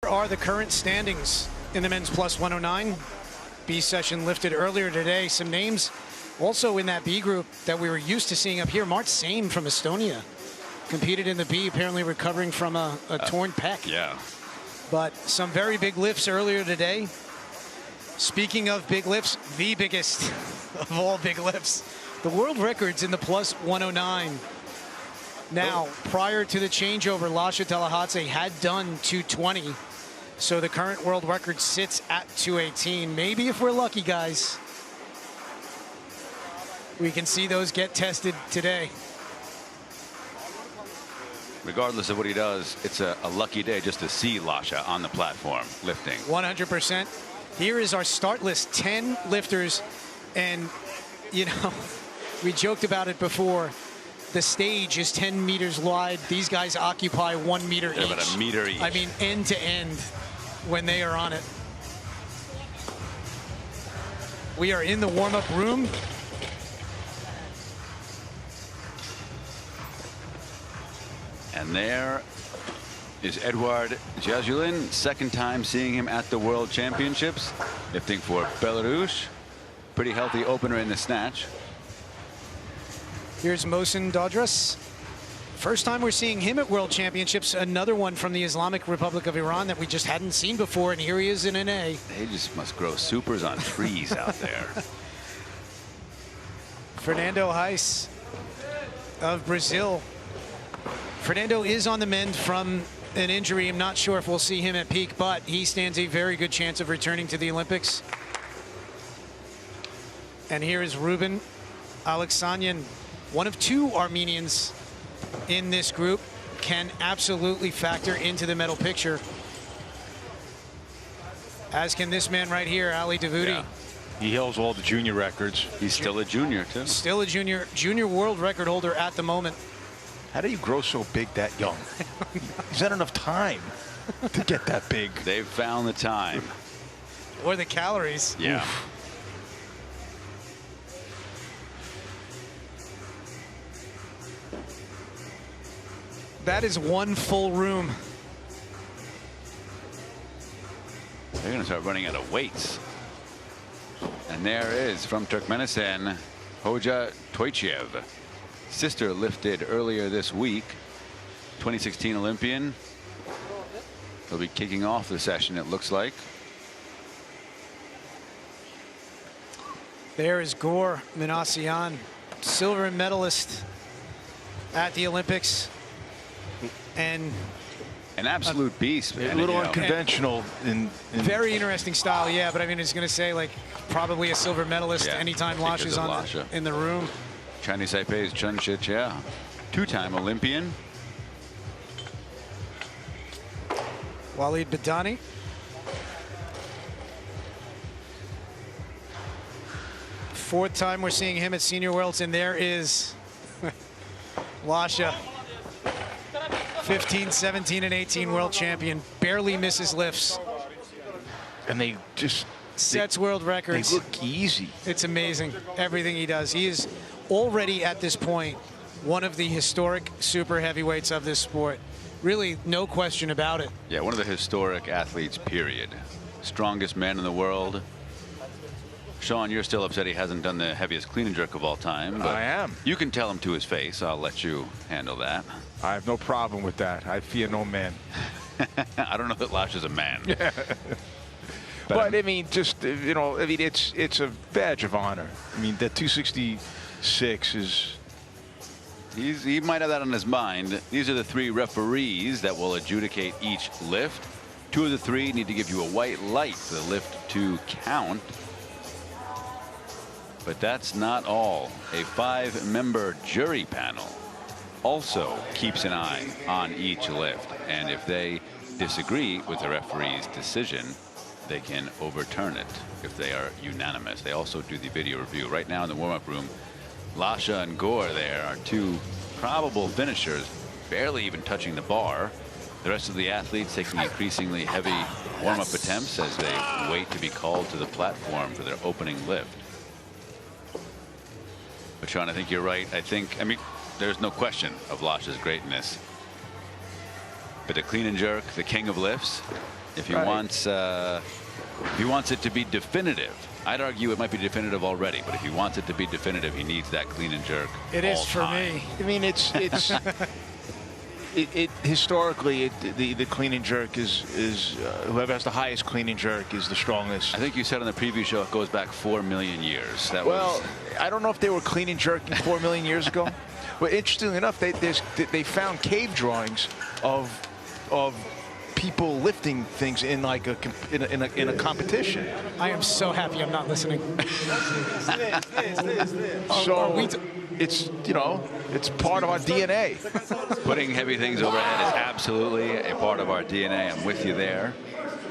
Are the current standings in the men's plus 109. B session lifted earlier today. Some names also in that B group that we were used to seeing up here. Mart Same from Estonia competed in the B, apparently recovering from a torn pec. Yeah. But some very big lifts earlier today. Speaking of big lifts, the biggest of all big lifts, the world records in the plus 109. Now, prior to the changeover, Lasha Tallahatse had done 220. So the current world record sits at 218. Maybe if we're lucky, guys, we can see those get tested today. Regardless of what he does, it's a lucky day just to see Lasha on the platform lifting. 100%. Here is our start list, 10 lifters. And, you know, we joked about it before. The stage is 10 meters wide. These guys occupy 1 meter each. About a meter each. I mean, end to end when they are on it. We are in the warm-up room. And there is Edouard Jazulin, second time seeing him at the World Championships, lifting for Belarus. Pretty healthy opener in the snatch. Here's Mohsen Dodgers. First time we're seeing him at World Championships. Another one from the Islamic Republic of Iran that we just hadn't seen before, and here he is in an A. They just must grow supers on trees out there. Fernando Reis of Brazil. Fernando is on the mend from an injury. I'm not sure if we'll see him at peak, but he stands a very good chance of returning to the Olympics. And here is Ruben Aleksanyan, one of two Armenians in this group, can absolutely factor into the medal picture, as can this man right here, Ali Davuti. Yeah. He holds all the junior records. He's still a junior too. Still a junior world record holder at the moment. How do you grow so big that young? He's had enough time to get that big. They've found the time. Or the calories. Yeah. Oof. That is one full room. They're going to start running out of weights. And there is, from Turkmenistan, Hoja Toychev. Sister lifted earlier this week. 2016 Olympian. They'll be kicking off the session, it looks like. There is Gore Manasi, silver medalist at the Olympics. And an absolute beast. A little unconventional in very interesting style, yeah. But I mean, it's going to say like probably a silver medalist anytime Lasha's on in the room. Chinese Taipei's Chen Xi Shetty, two-time Olympian. Walid Badani. Fourth time we're seeing him at Senior Worlds, and there is Lasha. 15, 17, and 18 world champion. Barely misses lifts. And they just sets world records. They look easy. It's amazing, everything he does. He is already at this point one of the historic super heavyweights of this sport. Really, no question about it. Yeah, one of the historic athletes, period. Strongest man in the world. Sean, you're still upset he hasn't done the heaviest clean and jerk of all time. But I am. You can tell him to his face. I'll let you handle that. I have no problem with that. I fear no man. I don't know that Lasha's a man. Yeah. But I mean, just, you know, I mean, it's a badge of honor. I mean, that 266 is... He might have that on his mind. These are the three referees that will adjudicate each lift. Two of the three need to give you a white light for the lift to count. But that's not all. A 5-member jury panel also keeps an eye on each lift. And if they disagree with the referee's decision, they can overturn it if they are unanimous. They also do the video review. Right now in the warm-up room, Lasha and Gore there are two probable finishers, barely even touching the bar. The rest of the athletes taking increasingly heavy warm-up attempts as they wait to be called to the platform for their opening lift. But Sean, I think you're right. I mean, there's no question of Lasha's greatness. But the clean and jerk, the king of lifts, If he wants it to be definitive, I'd argue it might be definitive already. But if he wants it to be definitive, he needs that clean and jerk. It is for time. me. I mean, it's historically the clean and jerk is whoever has the highest clean and jerk is the strongest. I think you said on the preview show it goes back 4 million years. That Well, was. I don't know if they were clean and jerking 4 million years ago. But interestingly enough, they found cave drawings of people lifting things in like in a competition. I am so happy I'm not listening. So it's it's part of our DNA. Putting heavy things overhead is absolutely a part of our DNA. I'm with you there.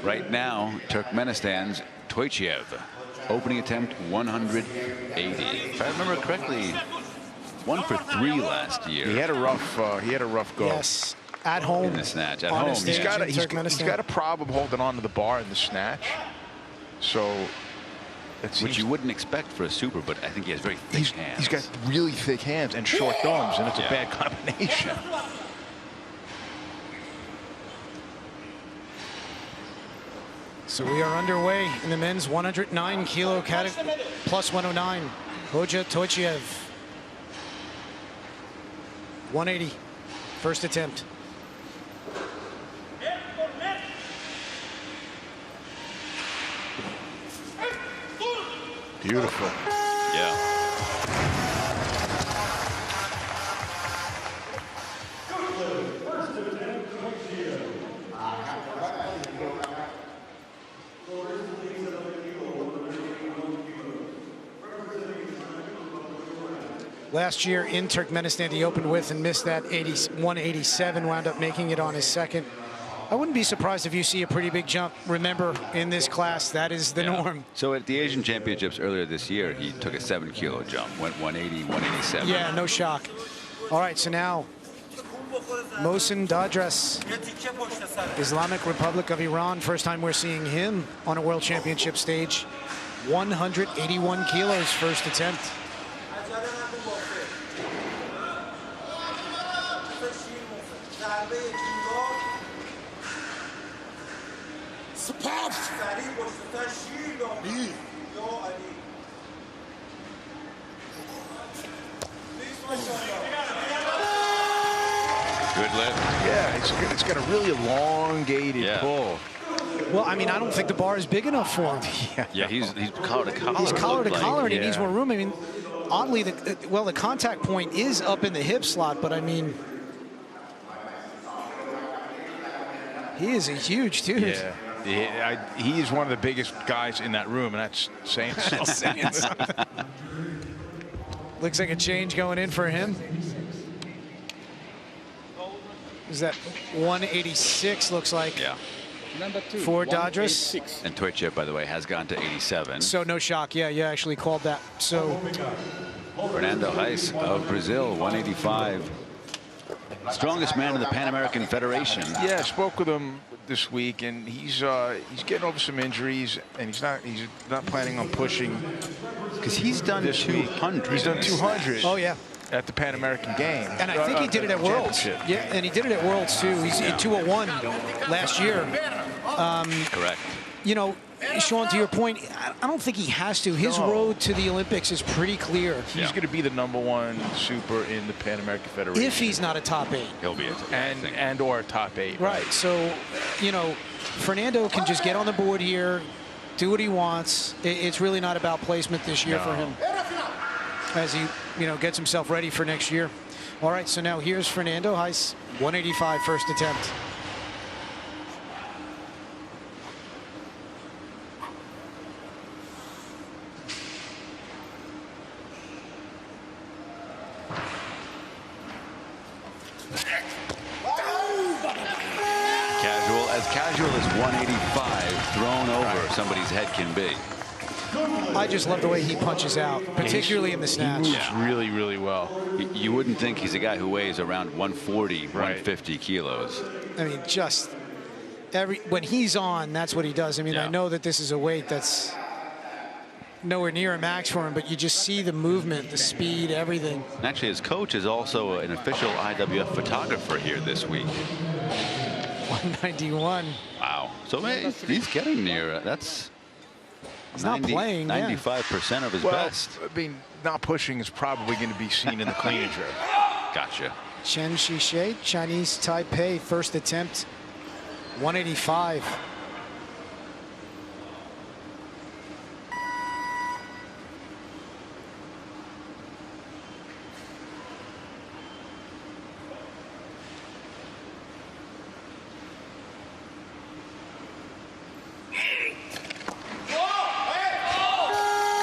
Right now, Turkmenistan's Toychev, opening attempt 180. If I remember correctly, 1 for 3 last year. He had a rough go. Yes, at home. In the snatch at On a home. stage He's in got a problem holding on to the bar in the snatch. So Which you wouldn't expect for a super, but I think he has very thick hands. He's got really thick hands and short thumbs, and it's a bad combination. So we are underway in the men's 109 kilo category, plus 109. Hoja Toychev, 180, first attempt. Beautiful. Yeah. Last year in Turkmenistan, he opened with and missed that 187, wound up making it on his second. I wouldn't be surprised if you see a pretty big jump. Remember, in this class, that is the norm. So at the Asian Championships earlier this year, he took a 7-kilo jump, went 180, 187. Yeah, no shock. All right, so now Mohsen Dodgers, Islamic Republic of Iran. First time we're seeing him on a world championship stage. 181 kilos, first attempt. Good lift. Yeah, it's got a really elongated pull. Well, I mean, I don't think the bar is big enough for him. Yeah, he's collar to collar. He's collar to collar, and he yeah. needs more room. I mean, oddly, the contact point is up in the hip slot, but I mean, he is a huge dude. Yeah, he is one of the biggest guys in that room, and that's saying something. Looks like a change going in for him. Is that 186? Looks like. Yeah. Number 2, for Dodgers. And Toychev, by the way, has gone to 87. So no shock. Yeah, you actually called that. So Fernando Reis of Brazil, 185. Strongest man in the Pan American Federation. Yeah, I spoke with him this week, and he's getting over some injuries, and he's not planning on pushing. Because he's done this 200. Week. He's done 200. Oh yeah. At the Pan American Games. And I think he did it at Worlds. Yeah, and he did it at Worlds too. He's in 201 last year. Correct. You know, Sean, to your point, I don't think he has to. His road to the Olympics is pretty clear. He's going to be the #1 super in the Pan American Federation. If he's not a top 8. He'll be and or a top 8. Right. So, you know, Fernando can just get on the board here, do what he wants. It's really not about placement this year for him, as he, gets himself ready for next year. All right, so now here's Fernando Reis, 185 first attempt. Casual as 185 thrown over somebody's head can be. I just love the way he punches out, particularly in the snatch. He moves really, really well. You wouldn't think he's a guy who weighs around 140, 150 kilos. I mean, just when he's on, that's what he does. I mean, I know that this is a weight that's nowhere near a max for him, but you just see the movement, the speed, everything. Actually, his coach is also an official IWF photographer here this week. 191. Wow. Wow. So he's getting near. That's He's not playing. 95% of his Well, best. I mean, not pushing is probably going to be seen in the clean and jerk. Gotcha. Chen Xi Shetty, Chinese Taipei, first attempt, 185.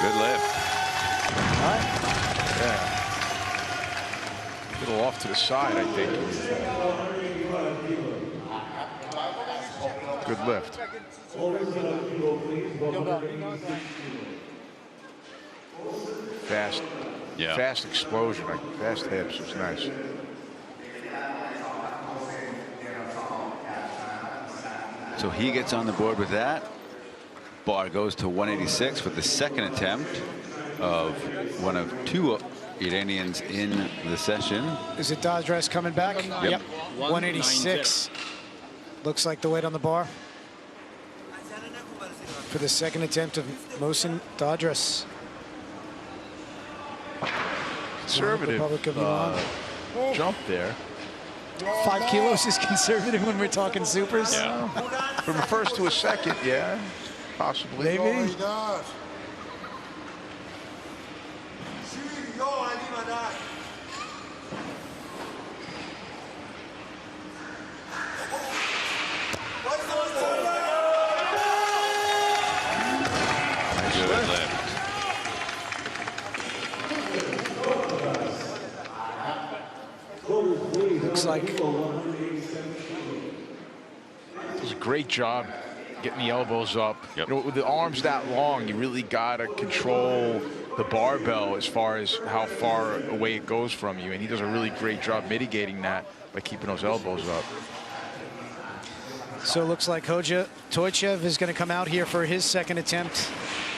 Good lift. Yeah. A little off to the side, I think. Good lift. Fast, Yeah. fast explosion, fast hips. It's nice. So he gets on the board with that. Bar goes to 186 with the second attempt of one of two Iranians in the session. Is it Dodgers coming back? Yep. 186. Looks like the weight on the bar for the second attempt of Mohsen Dodgers. Conservative Republic of Iran. jump there. 5 kilos is conservative when we're talking supers. Yeah. From a first to a second, yeah. Possibly. Maybe. Good lift. Looks like Does a great job getting the elbows up. Yep. You know, with the arms that long, you really got to control the barbell as far as how far away it goes from you. And he does a really great job mitigating that by keeping those elbows up. so. It looks like Hoja Toychev is going to come out here for his second attempt.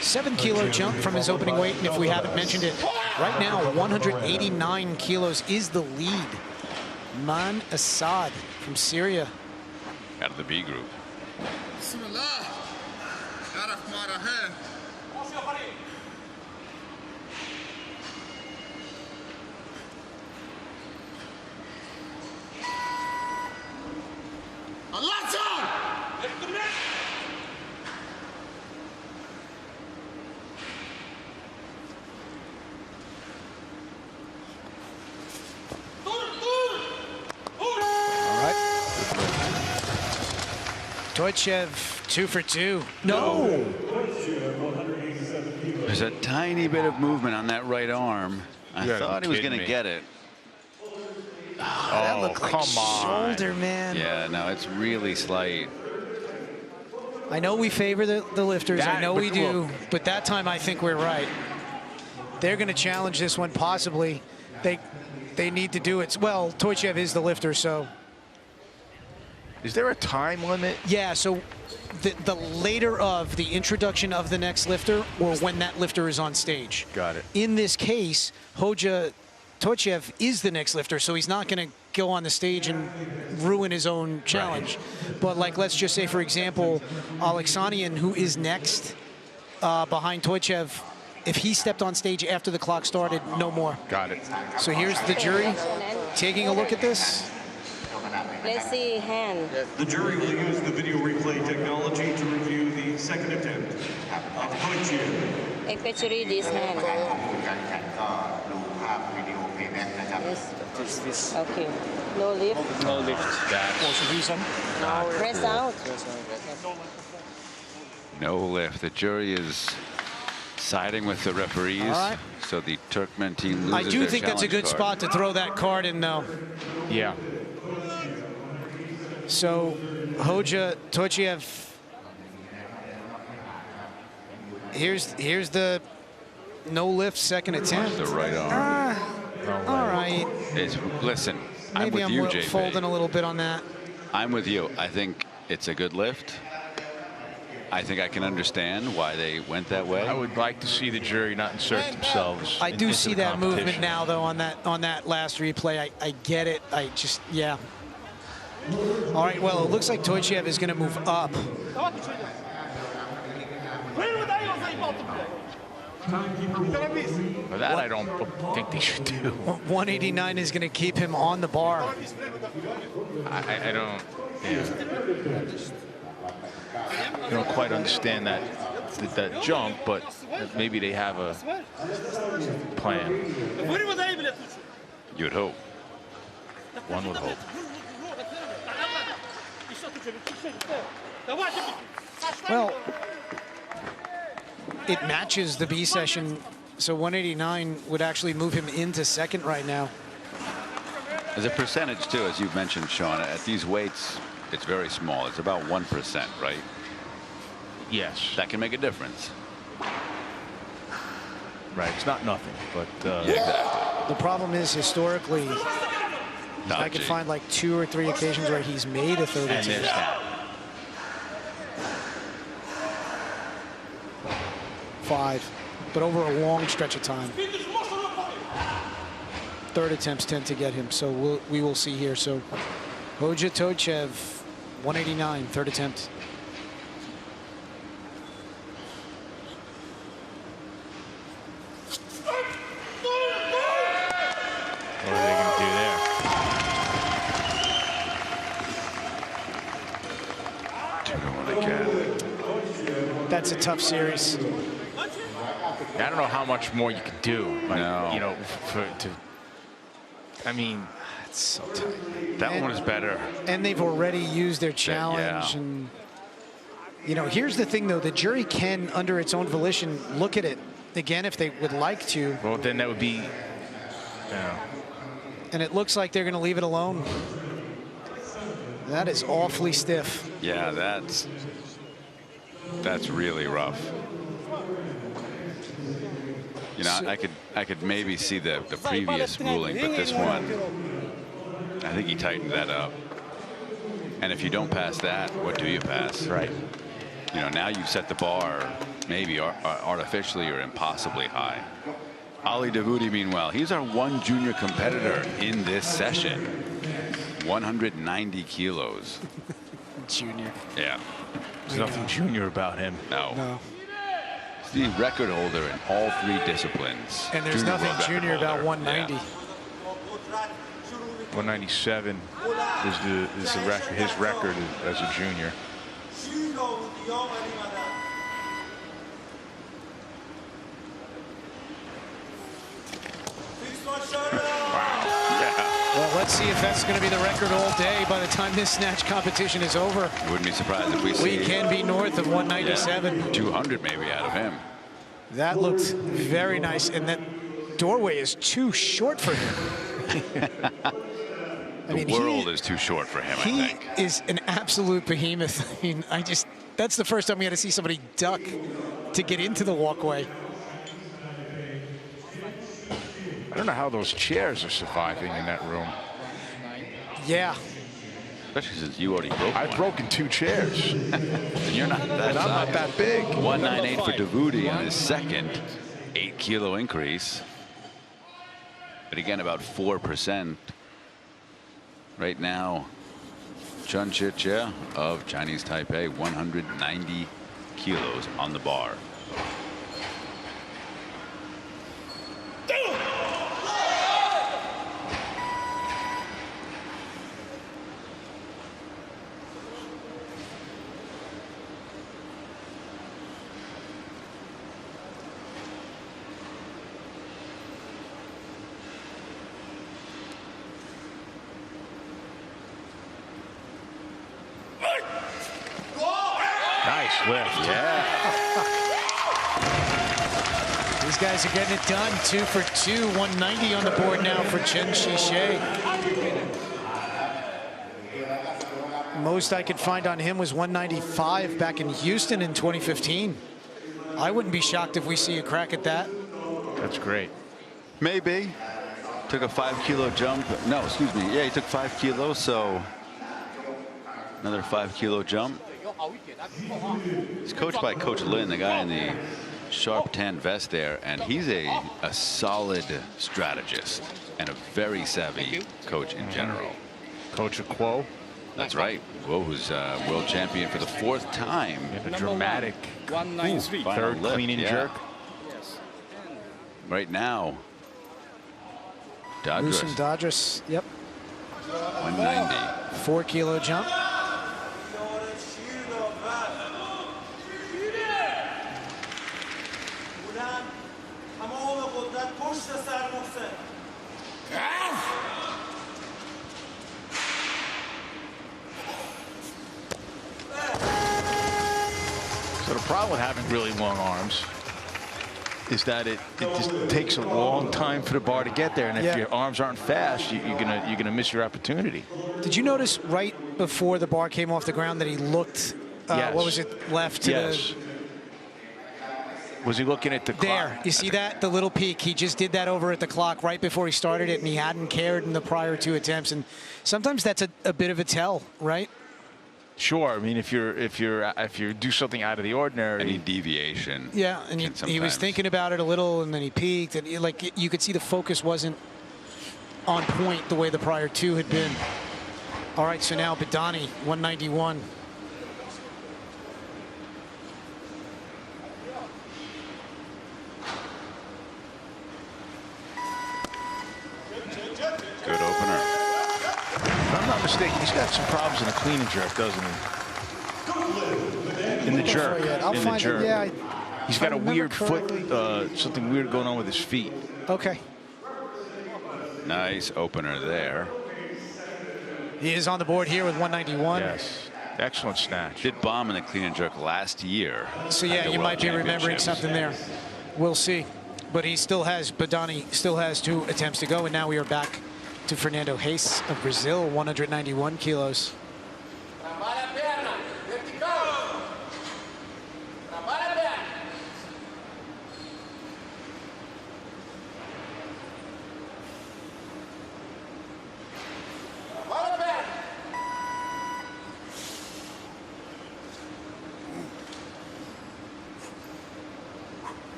7 kilo jump from his opening weight, and if we haven't mentioned it, right now 189 kilos is the lead. Man Assad from Syria. Out of the B group. Toychev 2 for 2. No. There's a tiny bit of movement on that right arm. I You gotta thought be he was kidding going to me. get it. That looked like come on. shoulder, man. Yeah, no, it's really slight. I know we favor the lifters. I know we do. But that time I think we're right. They're going to challenge this one possibly. They need to do it. Well, Toychev is the lifter, so. Is there a time limit? Yeah, so the later of the introduction of the next lifter or when that lifter is on stage. Got it. In this case, Hoja Toychev is the next lifter, so he's not going to go on the stage and ruin his own challenge. Right. But like, let's just say, for example, Aleksanyan, who is next behind Toychev, if he stepped on stage after the clock started, no more. Got it. So here's the jury taking a look at this. Let's see hand. The jury will use the video replay technology to review the second attempt of Toychev. Especially this hand. Yes. Okay. No lift. No lift. Press out. No lift. The jury is siding with the referees. All right. So the Turkmen team loses I do their think that's a good challenge spot card. to throw that card in, though. Yeah. So Hoja Toychev, here's the no lift second attempt. The right arm. All right. Listen, I'm Maybe with I'm you, JP. folding a little bit on that. I'm with you. I think it's a good lift. I think I can understand why they went that way. I would like to see the jury not insert themselves. I do into see the that movement competition. now, though, on that last replay. I get it. I just, yeah. All right, well, it looks like Toychev is going to move up. But that I don't think they should do. 189 is going to keep him on the bar. I don't. Yeah. I don't quite understand that jump, but maybe they have a plan. You'd hope. One would hope. Well, it matches the B session, so 189 would actually move him into second right now. As a percentage, too, as you've mentioned, Sean, at these weights, it's very small. It's about 1%, right? Yes. That can make a difference. Right. It's not nothing, but Yeah, exactly. The problem is, historically, I could Dodgy. find like 2 or 3 occasions where he's made a 32. and there's that. 5, but over a long stretch of time. Third attempts tend to get him, so we will see here. So Hoja Toychev, 189, third attempt. What are they going to do there? That's a tough series. I don't know how much more you can do. Like, No. You know, I mean, It's so tight. that one is better. And they've already used their challenge. Yeah. And, you know, here's the thing, though. The jury can, under its own volition, look at it again if they would like to. Well, then that would be. And it looks like they're going to leave it alone. That is awfully stiff. Yeah, that's really rough. You know, I could maybe see the previous ruling, but this one, I think he tightened that up. And if you don't pass that, what do you pass? Right. You know, now you've set the bar maybe artificially or impossibly high. Ali Davoudi, meanwhile, he's our one junior competitor in this session. 190 kilos. Junior. Yeah. There's nothing junior about him. No. No. He's the record holder in all 3 disciplines. And there's Junior nothing world record junior about holder. 190. Yeah. 197 is his record as a junior. Well, let's see if that's going to be the record all day by the time this snatch competition is over. Wouldn't be surprised if we see We can be north of 197. 200 maybe out of him. That looks very nice, and that doorway is too short for him. The world is too short for him, I He think. is an absolute behemoth. I mean, that's the first time we had to see somebody duck to get into the walkway. I don't know how those chairs are surviving in that room. Yeah. Especially since you already broke I've broken 2 chairs. And you're not that And I'm not that big. 198 for Davoudi in his second 8-kilo increase. But again, about 4%. Right now, Chen Xi Shetty of Chinese Taipei, 190 kilos on the bar. Nice lift. Yeah. These guys are getting it done. 2 for 2. 190 on the board now for Chen Xi Shetty. Most I could find on him was 195 back in Houston in 2015. I wouldn't be shocked if we see a crack at that. That's great. Maybe. Took a 5-kilo jump. No, excuse me. Yeah, he took 5 kilos, so another 5-kilo jump. He's coached by Coach Lin, the guy in the sharp tan vest there, and he's a solid strategist and a very savvy coach in general. Coach Quo. That's right. Whoa, who's world champion for the 4th time. A dramatic 193. Final third lift, clean and yeah. jerk. Yes. Right now, Dodgers, Mohsen Dodgers, yep. 190. 4-kilo jump. So the problem with having really long arms is that it just takes a long time for the bar to get there, and if Yeah. your arms aren't fast, you're gonna miss your opportunity. Did you notice right before the bar came off the ground that he looked, Yes. what was it, left to Yes. Was he looking at the clock? there? You see that? The little peak. He just did that over at the clock right before he started it, and he hadn't cared in the prior 2 attempts. And sometimes that's a bit of a tell, right? Sure. I mean, if you do something out of the ordinary, Any deviation. Yeah, and can he was sometimes- thinking about it a little, and then he peaked, and like you could see the focus wasn't on point the way the prior 2 had been. All right, so now Badani, 191. Good opener. if I'm not mistaken, he's got some problems in the clean and jerk, doesn't he? In the jerk. I'll in the find jerk. it. Yeah, He's if I got a remember weird foot, correctly. something weird going on with his feet. okay. Nice opener there. He is on the board here with 191. Yes. Excellent snatch. Did bomb in the clean and jerk last year. So at yeah, the you World might be remembering Championships. something there. We'll see. But he still has, Badani still has 2 attempts to go, and now we are back to Fernando Reis of Brazil, 191 kilos.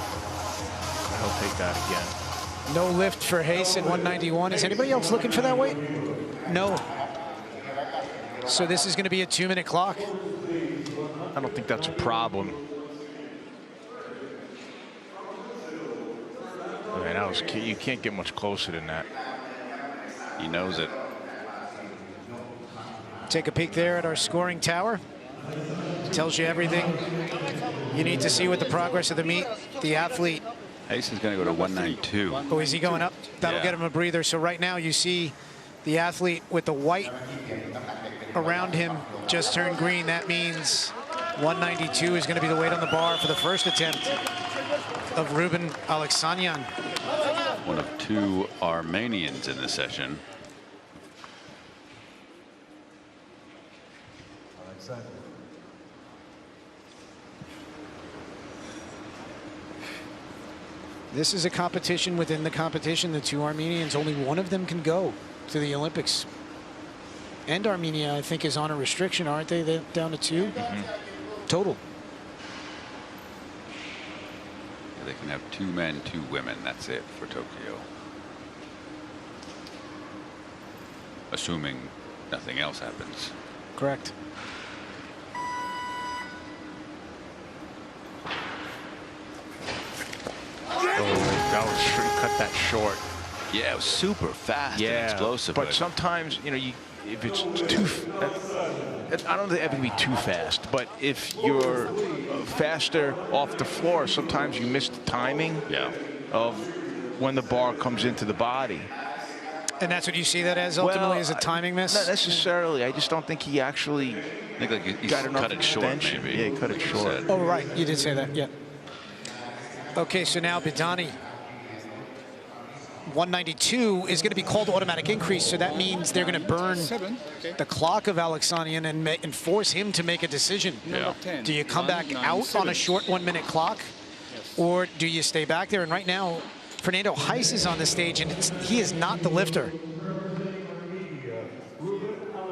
He'll take that again. No lift for Reis at 191. Is anybody else looking for that weight? No. So this is going to be a 2-minute clock. I don't think that's a problem. Man, that was, you can't get much closer than that. He knows it. Take a peek there at our scoring tower. Tells you everything you need to see with the progress of the meet. The athlete. Reis is going to go to 192. Oh, is he going up? That'll Yeah. get him a breather. So right now you see the athlete with the white around him just turned green. That means 192 is going to be the weight on the bar for the first attempt of Ruben Aleksanyan. One of 2 Armenians in this session. This is a competition within the competition. The 2 Armenians, only one of them can go to the Olympics. And Armenia, I think, is on a restriction, aren't they? They're down to 2 total. They can have 2 men, 2 women. That's it for Tokyo. Assuming nothing else happens. Correct. That was sure he cut that short. Yeah, it was super fast and explosive. But sometimes, you know, if it's too, I don't think it can be too fast. But if you're faster off the floor, sometimes you miss the timing of when the bar comes into the body. And that's what you see that as ultimately as a timing miss? Not necessarily. I just don't think he actually I think like he got enough cut it short, extension. maybe. Yeah, he cut it like you short. said. Oh, right. You did say that, yeah. Okay, so now Badani. 192 is going to be called automatic increase, so that means they're going to burn the clock of Aleksanyan and force him to make a decision. Yeah. Do you come back out on a short 1-minute clock, or do you stay back there? And right now, Fernando Reis is on the stage, and he is not the lifter.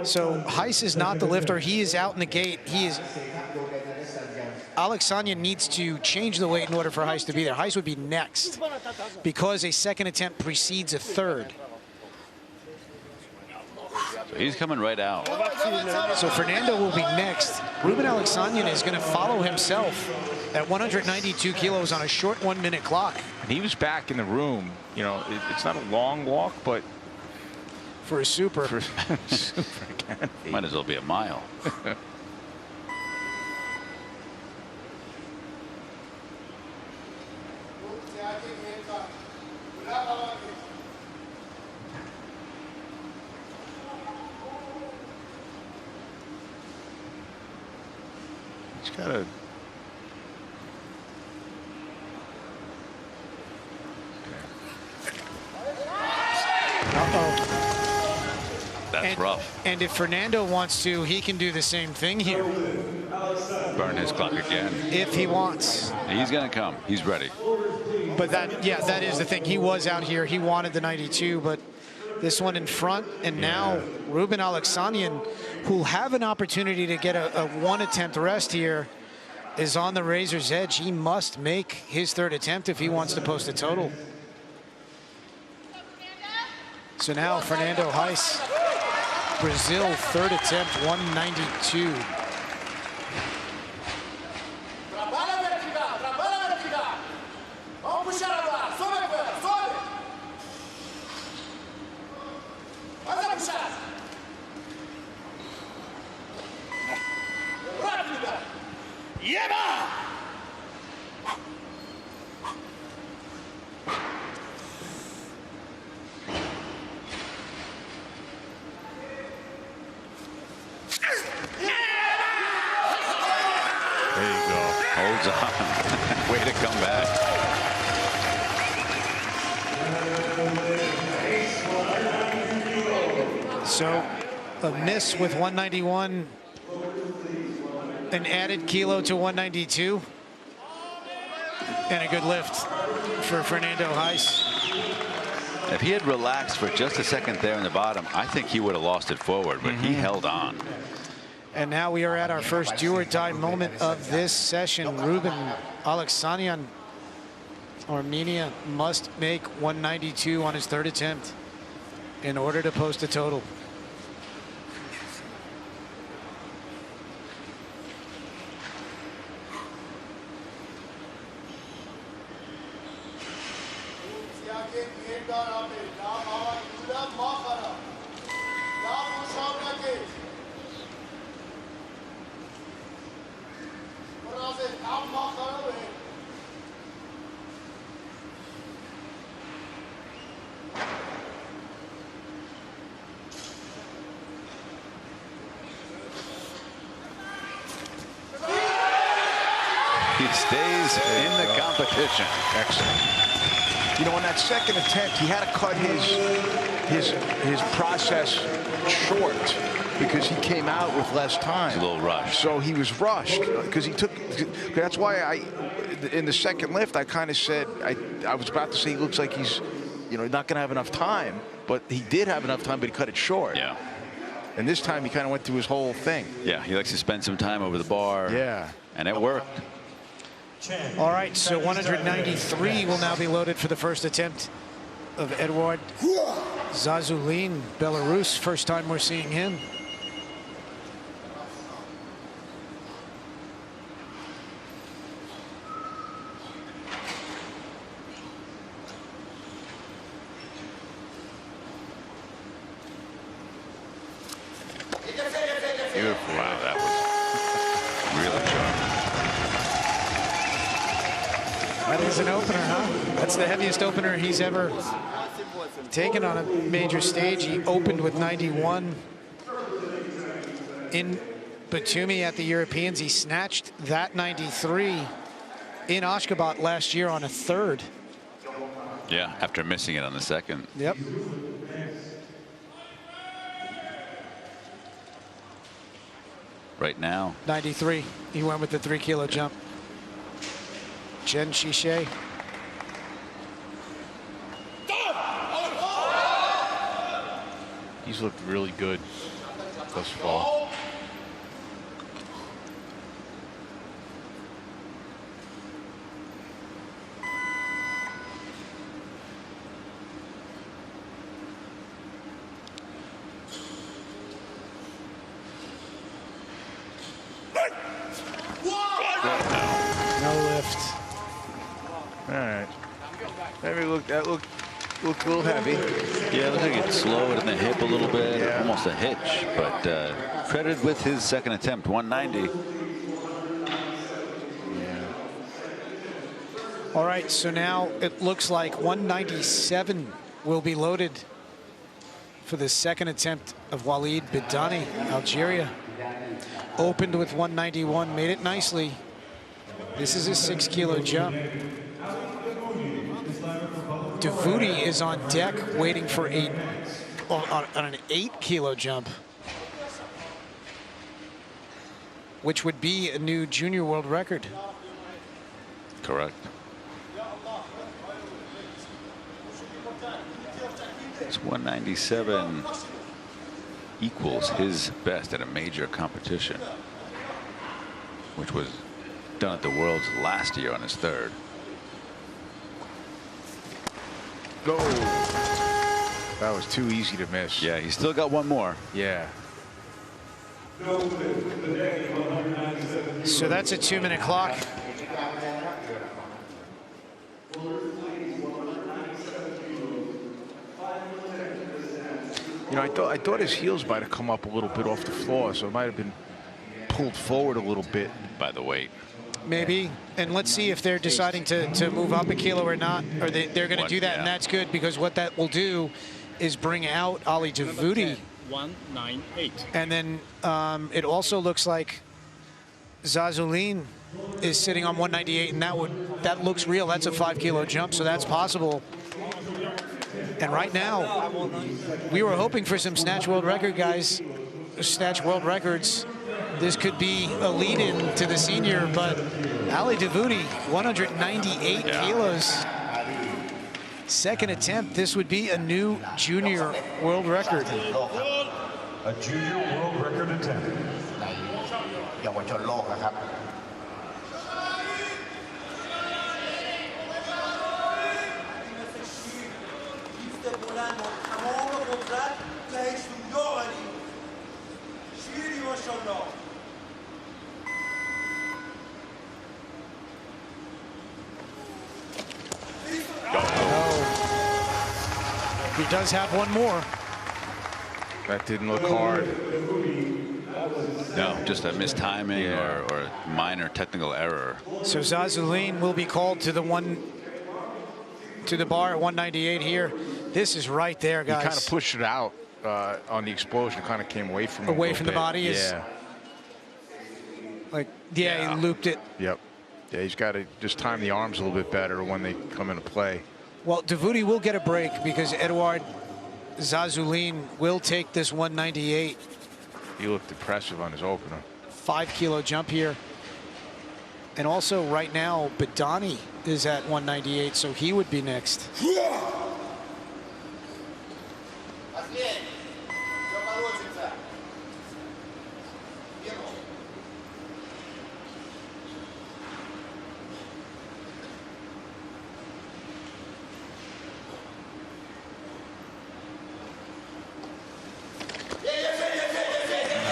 So Heiss is not the lifter. He is out in the gate. Aleksanyan needs to change the weight in order for Heiss to be there. Heiss would be next because a second attempt precedes a third. So he's coming right out. So Fernando will be next. Ruben Aleksanyan is going to follow himself at 192 kilos on a short 1 minute clock. And he was back in the room. You know, it's not a long walk, but for a super. Might as well be a mile. He's got a. That's rough. And if Fernando wants to, he can do the same thing here. Burn his clock again. If he wants. He's going to come. He's ready. But that is the thing. He was out here. He wanted the 92, but this one in front. And now Ruben Aleksanyan, who'll have an opportunity to get a one attempt rest here, is on the razor's edge. He must make his third attempt if he wants to post a total. So now Fernando Heiss, Brazil, third attempt, 192. Holds on. Way to come back. So a miss with 191, an added kilo to 192, and a good lift for Fernando Heiss. If he had relaxed for just a second there in the bottom, I think he would have lost it forward, but he held on. And now we are at our first do-or-die moment of this session. Ruben Aleksanyan, Armenia, must make 192 on his third attempt in order to post a total. He stays in the competition. Excellent. You know, on that second attempt, he had to cut his process short because he came out with less time. It's a little rushed. So he was rushed because he took. That's why in the second lift, I kind of said I was about to say he looks like he's, you know, not going to have enough time, but he did have enough time, but he cut it short. Yeah. And this time he kind of went through his whole thing. Yeah, he likes to spend some time over the bar. Yeah. And it worked. All right, so 193 will now be loaded for the first attempt of Edouard Zazulin, Belarus. First time we're seeing him. Beautiful. Wow, that was really sharp. That is an opener, huh? That's the heaviest opener he's ever taken on a major stage. He opened with 91 in Batumi at the Europeans. He snatched that 93 in Ashgabat last year on a third. Yeah, after missing it on the second. Yep. Right now. 93. He went with the 3 kilo jump. Chen Xi Shetty. He's looked really good thus far. No lift. All right. Maybe that looked a little heavy. Yeah, it looks like it slowed in the hip a little bit, Yeah. almost a hitch, but credited with his second attempt, 190. All right, so now it looks like 197 will be loaded for the second attempt of Walid Bidani, Algeria. Opened with 191, made it nicely. This is a 6-kilo jump. Davoudi is on deck waiting for on an 8-kilo jump, which would be a new junior world record. Correct. It's 197 equals his best at a major competition, which was done at the Worlds last year on his third. Go. That was too easy to miss. Yeah, he's still got one more. Yeah. So that's a 2-minute clock. You know, I thought his heels might have come up a little bit off the floor, so it might have been pulled forward a little bit. By the weight. Maybe. And let's see if they're deciding to move up a kilo or not, or they're going to do that. Yeah. And that's good, because what that will do is bring out Ali Davoudi. 198. And then it also looks like Zazulin is sitting on 198, and that looks real. That's a 5-kilo jump, so that's possible. And right now, we were hoping for some snatch world record guys, snatch world records. This could be a lead-in to the senior, but Ali Davoudi, 198 kilos. Second attempt, this would be a new junior world record. A junior world record attempt. เยาวชนโลกนะครับ He does have one more. That didn't look hard. No, just a mistiming Yeah. or a minor technical error. So Zazulin will be called to the bar at 198 here. This is right there, guys. He kind of pushed it out on the explosion. Kind of came away from him. Away from the body. Yeah. He looped it. Yep. Yeah, he's got to just time the arms a little bit better when they come into play. Well, Davoudi will get a break because Edouard Zazulin will take this 198. He looked impressive on his opener. 5-kilo jump here. And also right now, Bidani is at 198, so he would be next.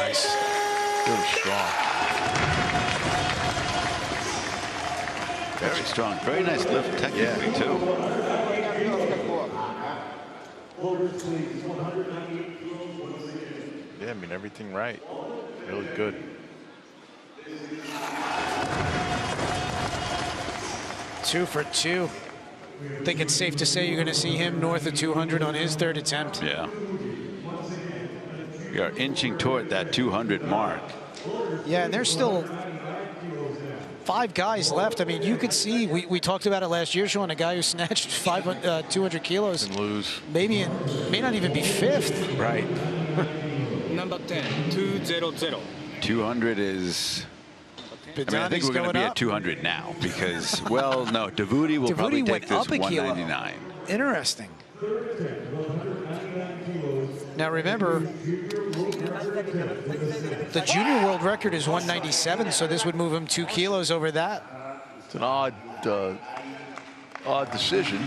Nice. Really strong. Very strong. Very nice lift technically, too. Yeah, I mean, everything right. Really good. Two for two. I think it's safe to say you're going to see him north of 200 on his third attempt. Yeah. We are inching toward that 200 mark. Yeah, and there's still 5 guys left. I mean, you could see, we talked about it last year, Sean, a guy who snatched 200 kilos. And lose. Maybe may not even be 5th. Right. Number 10, 200. 200 is... I mean, I think we're going to be at 200 now because, well, no, Davoudi will probably take this 199. Interesting. Now remember, the junior world record is 197, so this would move him 2 kilos over that. It's an odd decision.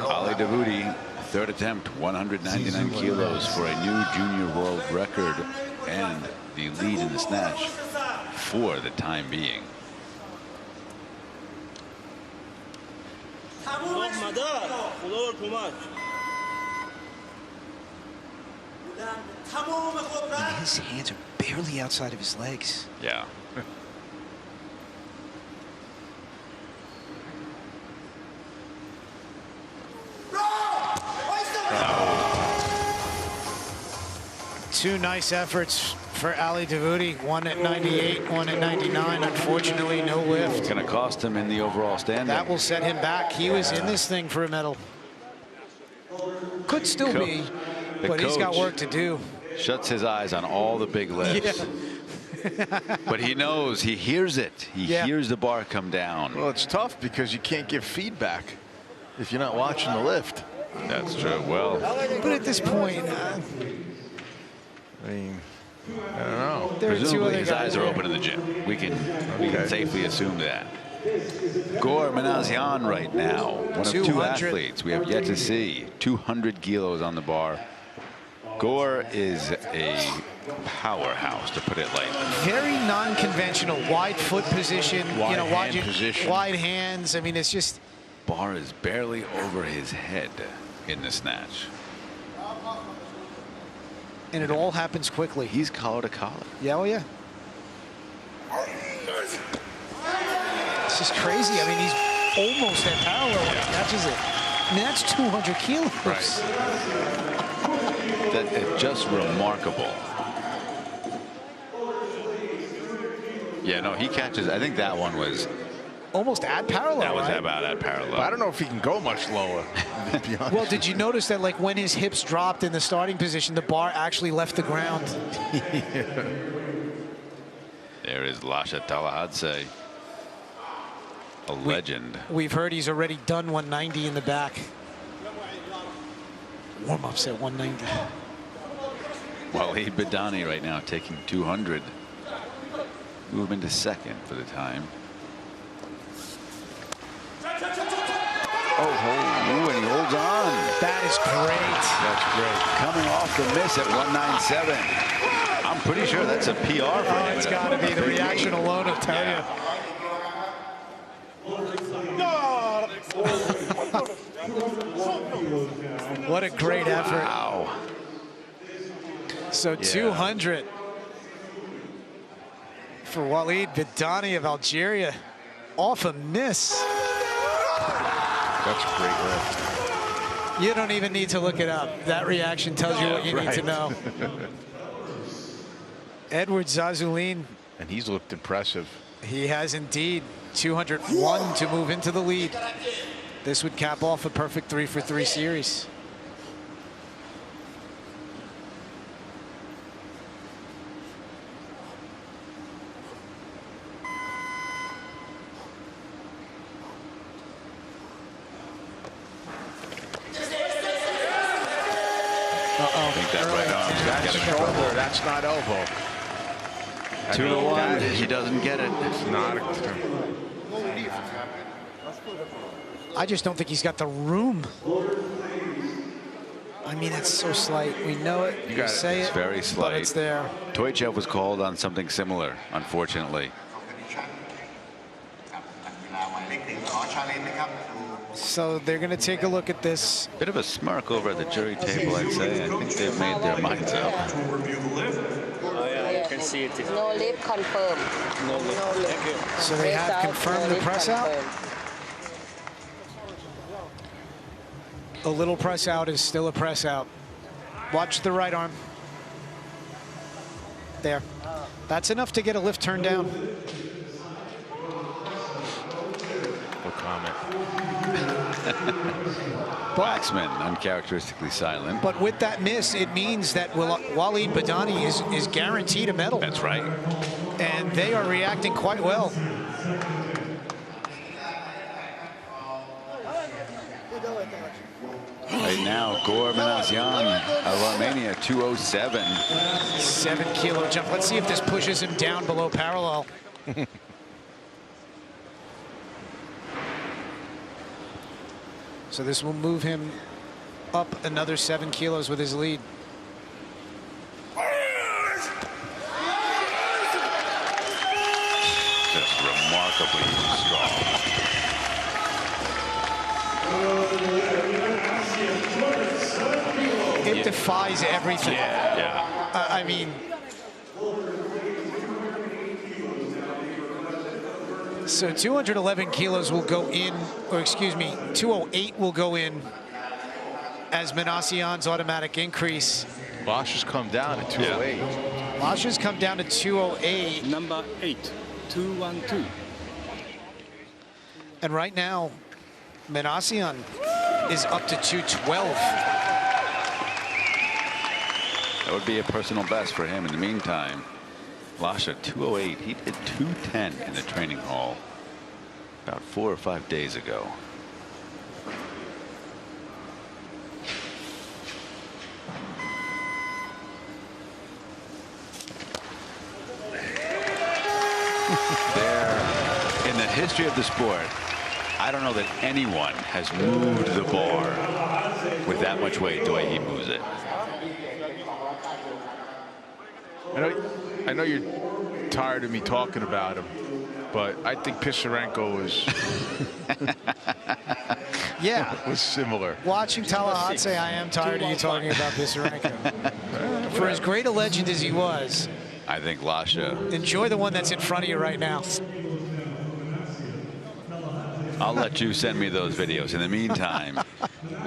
Ali Davoudi, third attempt, 199 kilos for a new junior world record and the lead in the snatch for the time being. And his hands are barely outside of his legs. Yeah. Two nice efforts for Ali Davoudi. One at 98, one at 99. Unfortunately, no lift. It's going to cost him in the overall standing. That will set him back. He was in this thing for a medal. Could still be, but he's got work to do. Shuts his eyes on all the big lifts. Yeah. But he knows, he hears it. He hears the bar come down. Well, it's tough because you can't give feedback if you're not watching the lift. That's true. Well, but at this point, I mean, I don't know. There are two presumably other his guys eyes are there. open in the gym. We can safely assume that. Gore Manasi right now, one of 2 athletes we have yet to see. 200 kilos on the bar. Gore is a powerhouse, to put it lightly. Very non-conventional, wide foot position, Wide you know, hand position. wide hands. I mean, it's just Bar is barely over his head in the snatch. and it all happens quickly. He's collar to collar. Yeah, oh yeah. This is crazy. I mean, he's almost at parallel when he catches it. I mean, that's 200 kilos. Right. That is just remarkable. Yeah, no, he catches. I think that one was Almost at parallel. that was right? about at parallel. But I don't know if he can go much lower, to be honest. Well, did you notice that, like, when his hips dropped in the starting position, the bar actually left the ground? There is Lasha Talahadze, a legend. We've heard he's already done 190 in the back. Warm-ups at 190. Waleed Badani right now taking 200. Move into second for the time. Oh, and he holds on. That is great. That's great. Coming off the miss at 197. I'm pretty sure that's a PR for him. It's got to be. The reaction alone will tell you. What a great effort. Wow. So 200 for Waleed Badani of Algeria off a miss. That's a great lift. You don't even need to look it up. That reaction tells you what you need to know. Edward Zazulin. And he's looked impressive. He has indeed. 201 to move into the lead. This would cap off a perfect 3-for-3 series. I think that right arm's got That's to shoulder, that's not elbow. 2-1. He doesn't get it. It's not a... I just don't think he's got the room. I mean, that's so slight. We know it. You say It's it. very slight. But it's there. Toychev was called on something similar, unfortunately. So they're going to take a look at this. Bit of a smirk over at the jury table, I'd say. I think they've made their minds up. Oh, yeah, you can see it. No lift confirmed. No lift. Thank you. So they Press have out, confirmed no the lift press out. confirmed. A little press out is still a press out. Watch the right arm. There. That's enough to get a lift turned down. No comment. Waxman, uncharacteristically silent. But with that miss, it means that Waleed Badani is guaranteed a medal. That's right. And they are reacting quite well. Right now, Gore Manasi of Armenia, 207. 7 kilo jump. Let's see if this pushes him down below parallel. So this will move him up another 7 kilos with his lead. Just remarkably strong. It defies everything. Yeah. I mean, so 211 kilos will go in, or excuse me, 208 will go in as Manasyan's automatic increase. Lasha's come down to 208. Lasha's come down to 208. Number 8, 212. And right now, Manasyan is up to 212. That would be a personal best for him. In the meantime, Lasha 208. He did 210 in the training hall about 4 or 5 days ago. In the history of the sport, I don't know that anyone has moved the bar with that much weight the way he moves it. I know you're tired of me talking about him, but I think Pisarenko was similar. Watching Tallahassee, I am tired of you talking about Pisarenko. For as great a legend as he was, I think Lasha. Enjoy the one that's in front of you right now. I'll let you send me those videos. In the meantime,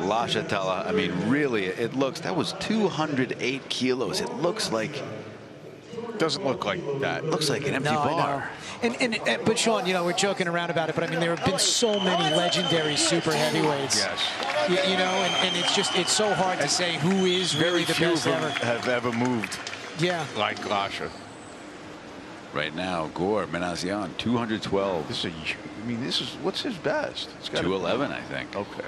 Lasha Tallahassee, I mean, really, it looks, that was 208 kilos. It looks like. Doesn't look like that. Looks like an empty bar. But Sean, you know, we're joking around about it, but I mean, there have been so many legendary super heavyweights. Yes. You know, and it's so hard to say who is really the best ever. Have ever moved. Yeah. Like Lasha. Right now, Gore Manasi 212. This is what's his best? It's 211, I think. Okay.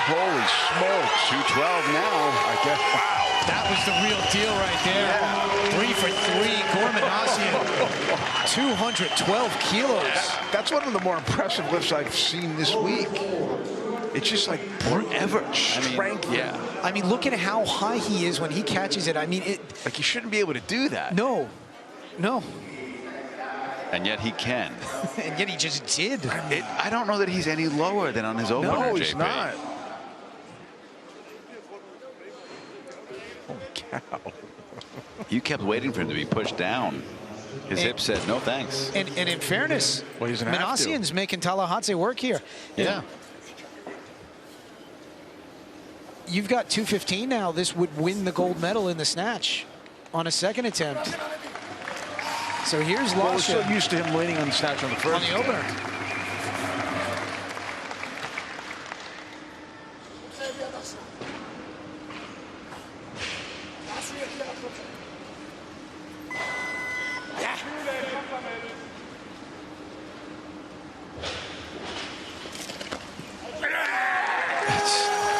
Holy smokes. 212 now. I guess. Wow. That was the real deal right there. Yeah. 3 for 3. Gore Manasi, 212 kilos. That's one of the more impressive lifts I've seen this week. It's just like forever strength. I mean, look at how high he is when he catches it. I mean, like, you shouldn't be able to do that. No. And yet he can. And yet he just did. I don't know that he's any lower than on his opener, No, he's JP. not. Oh, cow. You kept waiting for him to be pushed down. His hip said, no thanks. And in fairness, Manasyan's making Tallahassee work here. Yeah. You've got 215 now. This would win the gold medal in the snatch on a second attempt. So here's Lasha. Well, we're so used to him winning on the snatch on the first. On the opener.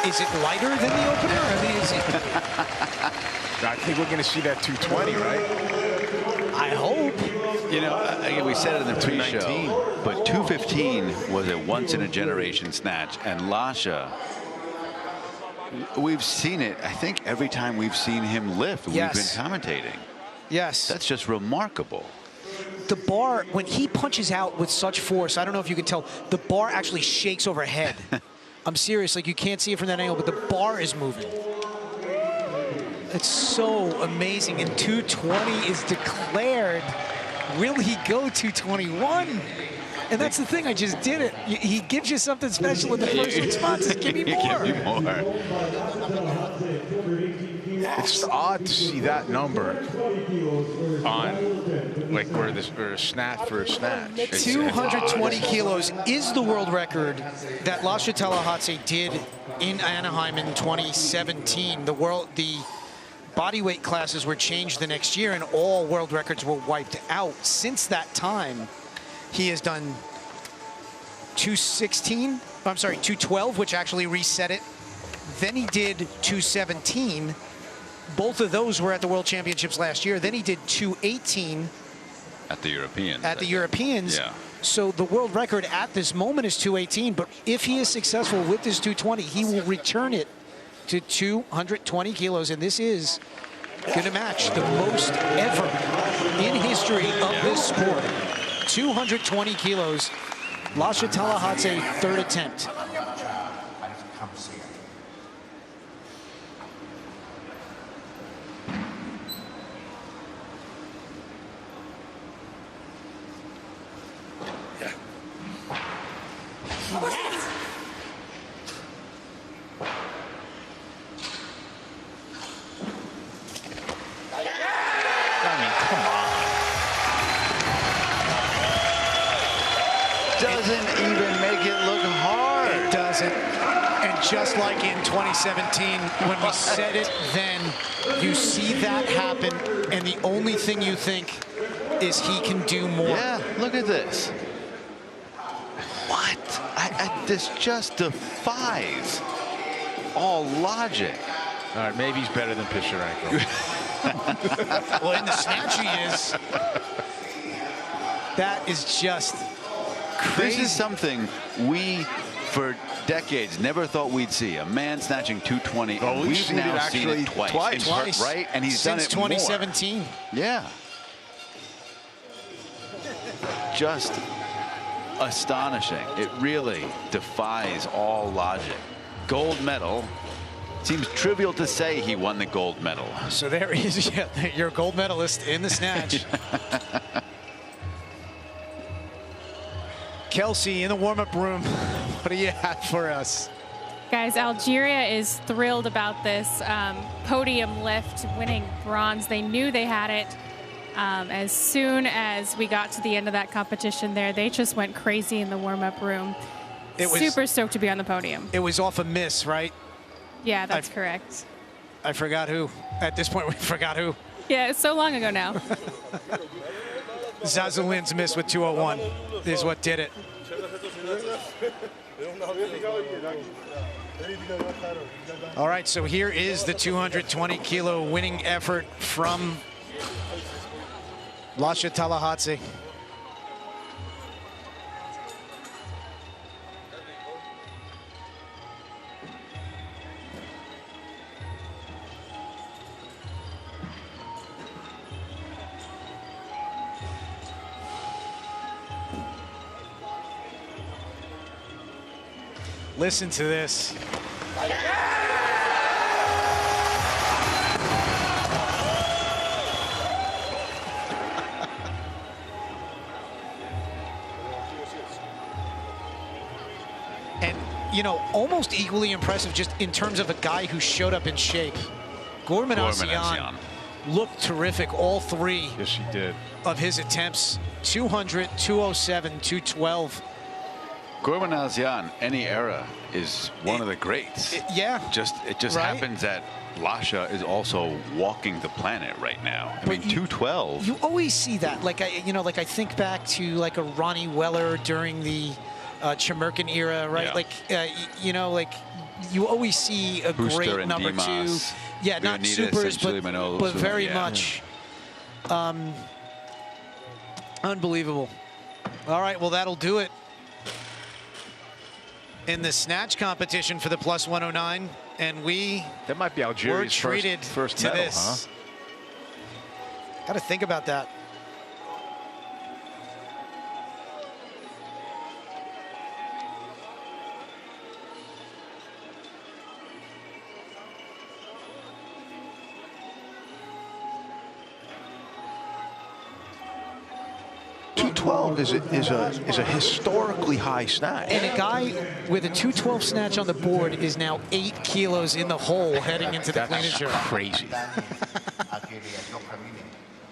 Is it lighter than the opener? I mean, is it? I think we're going to see that 220, right? I hope. You know, again, we said it in the pre-show, but 215 was a once-in-a-generation snatch, and Lasha, we've seen it, I think, every time we've seen him lift. We've been commentating. Yes. That's just remarkable. The bar, when he punches out with such force, I don't know if you can tell, the bar actually shakes overhead. I'm serious, like you can't see it from that angle, but the bar is moving. It's so amazing, and 220 is declared. Will he go 221? And that's the thing, I just did it. He gives you something special in the first response. Give me more. Give me more. It's odd to see that number on, like, where this for a snatch. 220 kilos is the world record that Lasha Tallahassee did in Anaheim in 2017. The body weight classes were changed the next year, and all world records were wiped out. Since that time, he has done 216. I'm sorry, 212, which actually reset it. Then he did 217. Both of those were at the World Championships last year. Then he did 218 at the Europeans. At the Europeans. Yeah. So the world record at this moment is 218. But if he is successful with this 220, he will return it to 220 kilos. And this is going to match the most ever in history of this sport. 220 kilos. Lasha Tallahatse, third attempt. Doesn't even make it look hard. It doesn't. And just like in 2017, when we said it then, you see that happen, and the only thing you think is he can do more. Yeah, look at this. What? This just defies all logic. All right, maybe he's better than Picharenko. Well, in the snatch he is. That is just crazy. This is something we, for decades, never thought we'd see. A man snatching 220. Oh, and we've now seen it twice. Right? And he's since done it 2017. More. Yeah. Just astonishing. It really defies all logic. Gold medal. Seems trivial to say he won the gold medal. So there he is. Yeah, you're a gold medalist in the snatch. Kelsey in the warm-up room. What do you have for us? Guys, Algeria is thrilled about this podium lift, winning bronze. They knew they had it. As soon as we got to the end of that competition there, they just went crazy in the warm-up room. Super stoked to be on the podium. It was off a miss, right? Yeah, that's correct. I forgot who. At this point, we forgot who. Yeah, it's so long ago now. Zazulin's miss with 201 is what did it. All right, so here is the 220 kilo winning effort from Lasha Tallahatse. Listen to this. And, you know, almost equally impressive just in terms of a guy who showed up in shape. Gore Manasi looked terrific, all three. Yes, he did. Of his attempts, 200, 207, 212. Gore Manasi, any era, is one of the greats. It just right? happens that Lasha is also walking the planet right now. I mean, 212. You always see that. Like I think back to like a Ronnie Weller during the Chamerkin era, right? Yeah. Like you always see a Booster great and number Dimas, two. Yeah, not Leonidas supers, and but very much unbelievable. All right, well that'll do it in the snatch competition for the plus 109, and that might be Algeria's treated first to medal, this. huh? Got to think about that. Is a historically high snatch. And a guy with a 212 snatch on the board is now 8 kilos in the hole heading into the clean and jerk. Crazy.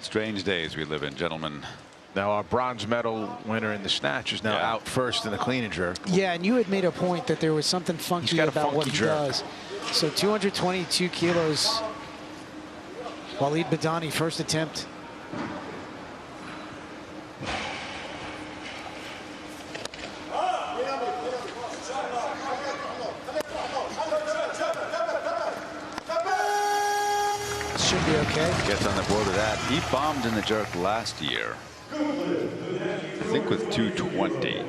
Strange days we live in, gentlemen. Now our bronze medal winner in the snatch is now out first in the clean and jerk. Yeah, and you had made a point that there was something funky about what he does. So 222 kilos. Walid Badani, first attempt. should be okay. Gets on the board with that. He bombed in the jerk last year. I think with 220.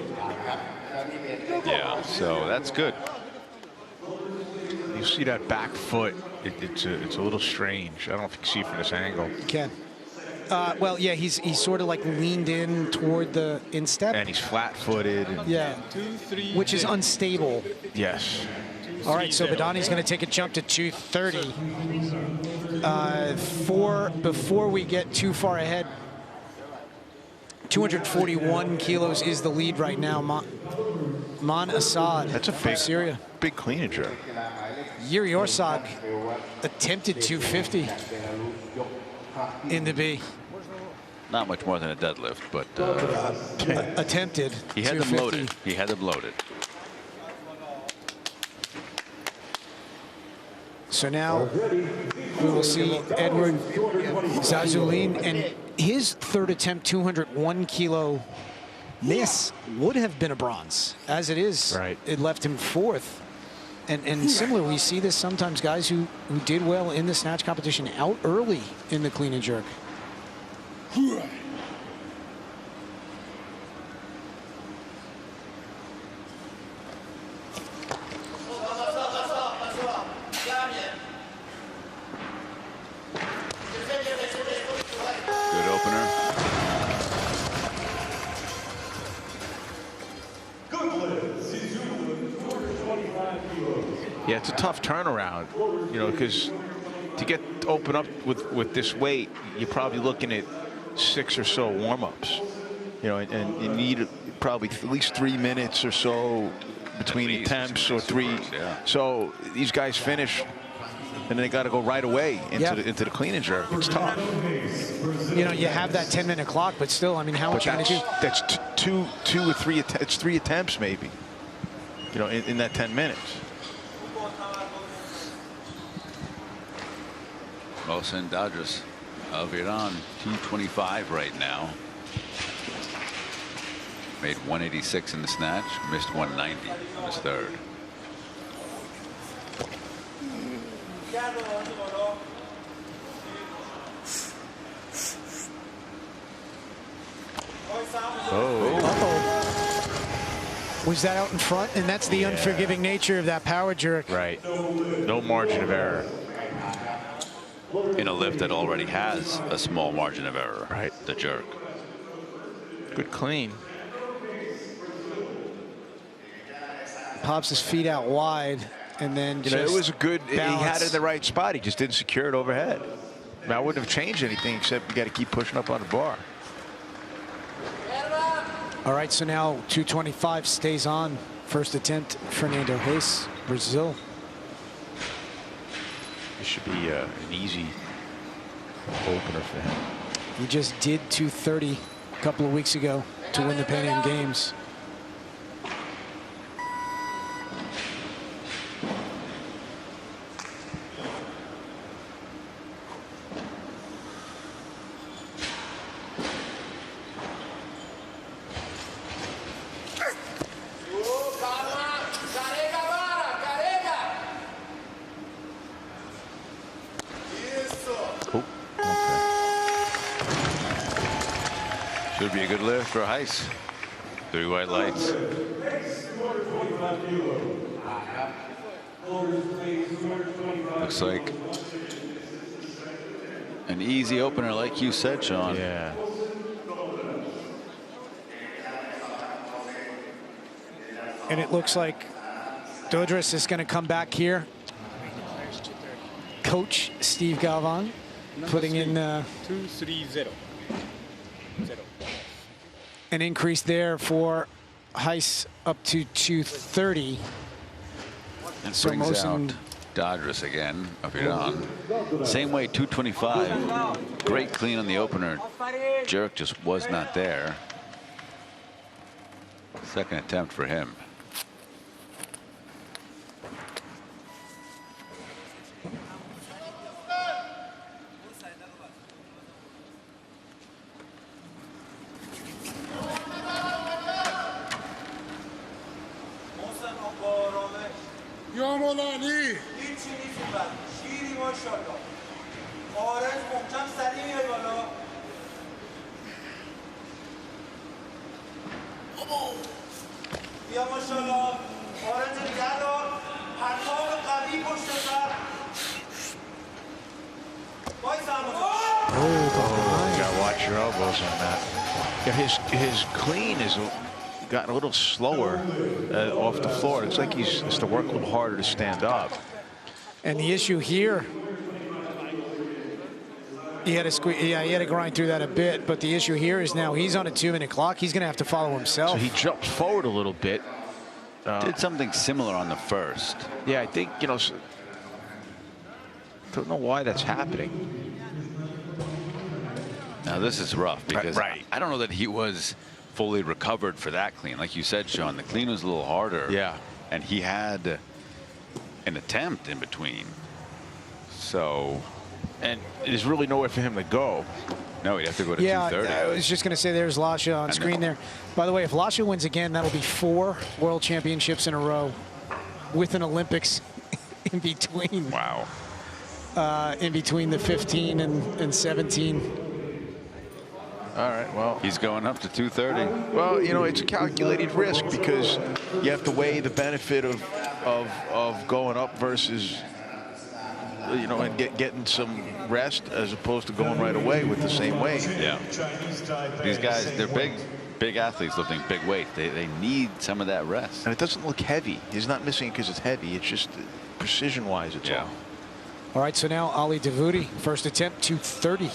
Yeah, so that's good. You see that back foot, it's a little strange. I don't know if you can see it from this angle. You can. Well, yeah, he's sort of like leaned in toward the instep. And he's flat-footed. Yeah, which is unstable. Yes. All right, so Badani's going to take a jump to 230. Before we get too far ahead, 241 kilos is the lead right now. Man Assad. That's a from Syria. Big clean and jerk. Yuri Orsag attempted 250 in the B. Not much more than a deadlift, but attempted. He had them loaded. He had them loaded. So now we will see Edward Zazulin, and his third attempt, 201 kilo miss, would have been a bronze. As it is, right, it left him fourth. And similar, we see this sometimes, guys who did well in the snatch competition out early in the clean and jerk. Good opener. Yeah, it's a tough turnaround, you know, because to get open up with this weight, you're probably looking at 6 or so warm-ups, you know, and you need probably at least 3 minutes or so between attempts, or 3. Yeah. So these guys finish, and then they got to go right away into the clean and jerk. It's tough. You know, you have that 10-minute clock, but still, I mean, how much are you going to do? That's two or three. It's 3 attempts maybe, you know, in that 10 minutes. Mohsen Dodgers of Iran, 225 right now. Made 186 in the snatch, missed 190 in his third. Was that out in front? And that's the unforgiving nature of that power jerk. Right. No margin of error. In a lift that already has a small margin of error. Right. The jerk. Good clean. Pops his feet out wide, and then you know, it was a good. Balance. He had it in the right spot. He just didn't secure it overhead. I mean, I wouldn't have changed anything except you got to keep pushing up on the bar. All right, so now 225 stays on. First attempt, Fernando Reis, Brazil. This should be an easy opener for him. He just did 230 a couple of weeks ago to win the Pan Am Games. Should be a good lift for Heiss. 3 white lights. Looks like an easy opener, like you said, Sean. Yeah. And it looks like Dodgers is going to come back here. Coach Steve Galvan putting in 230. an increase there for Heiss up to 230. And So brings Mohsen- out Dodgers again of Iran. Same way, 225. Great clean on the opener. Jerk just was not there. Second attempt for him. Oh, gotta watch your elbows on that. Yeah, his clean is gotten a little slower off the floor. It's like he has to work a little harder to stand up. And the issue here, he had to squeeze, he had to grind through that a bit. But the issue here is now he's on a 2-minute clock. He's going to have to follow himself. So he jumped forward a little bit. Did something similar on the first. Yeah, I think, you know, don't know why that's happening. Now this is rough because Right. I don't know that he was fully recovered for that clean. Like you said, Sean, the clean was a little harder. Yeah. And he had an attempt in between. So. And there's really nowhere for him to go. No, he'd have to go to Yeah, 230. I was just going to say there's Lasha on screen there. By the way, if Lasha wins again, that'll be 4 world championships in a row with an Olympics in between. Wow. In between the 15 and 17. All right, well. He's going up to 230. Well, you know, it's a calculated risk because you have to weigh the benefit of going up versus, you know, and getting some rest as opposed to going right away with the same weight. Yeah. These guys, they're big athletes lifting big weight. They need some of that rest. And it doesn't look heavy. He's not missing it because it's heavy. It's just precision-wise, it's all. All right, so now Ali Davoudi, first attempt, 230.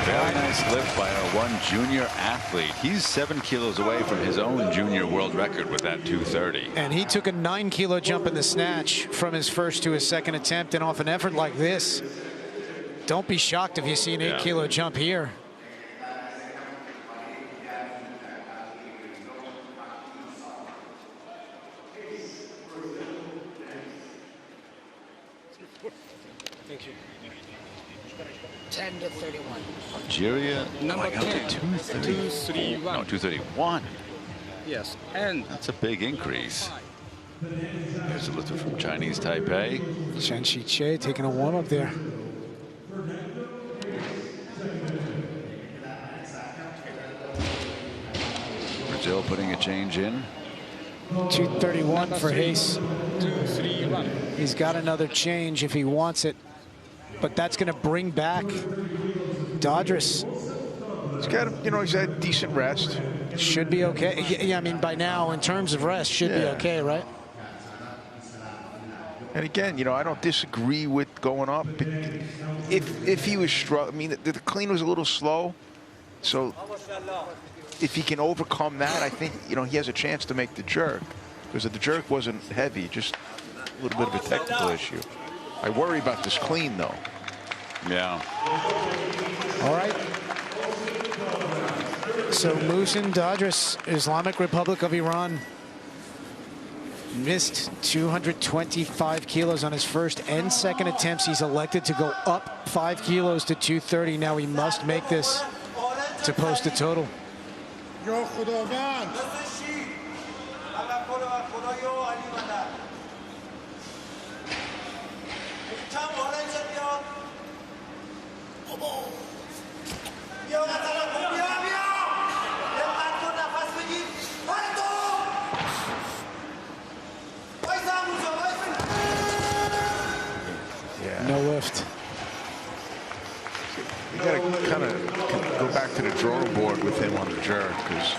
Very nice lift by our one junior athlete. He's 7 kilos away from his own junior world record with that 230. And he took a 9-kilo jump in the snatch from his first to his second attempt, and off an effort like this, don't be shocked if you see an 8-kilo jump here. Thank you. 10 to 31. Algeria Number going up to 10, 231. No, 231. Yes, and That's a big increase. There's a lifter from Chinese Taipei. Chen Xi Shetty taking a warm-up there. Brazil putting a change in. 231 for Hayes. 231. He's got another change if he wants it, but that's going to bring back Dodgers. He's got, you know, he's had decent rest. Should be okay. Yeah, I mean, by now, in terms of rest, should be okay, right? And again, you know, I don't disagree with going up. But if he was struggling, I mean, the clean was a little slow. So if he can overcome that, I think, you know, he has a chance to make the jerk. Because the jerk wasn't heavy, just a little bit of a technical issue. I worry about this clean, though. Yeah. All right. So Mohsen Dodgers, Islamic Republic of Iran, missed 225 kilos on his first and second attempts. He's elected to go up 5 kilos to 230. Now he must make this to post a total. No lift. You got to kind of go back to the drawing board with him on the jerk because,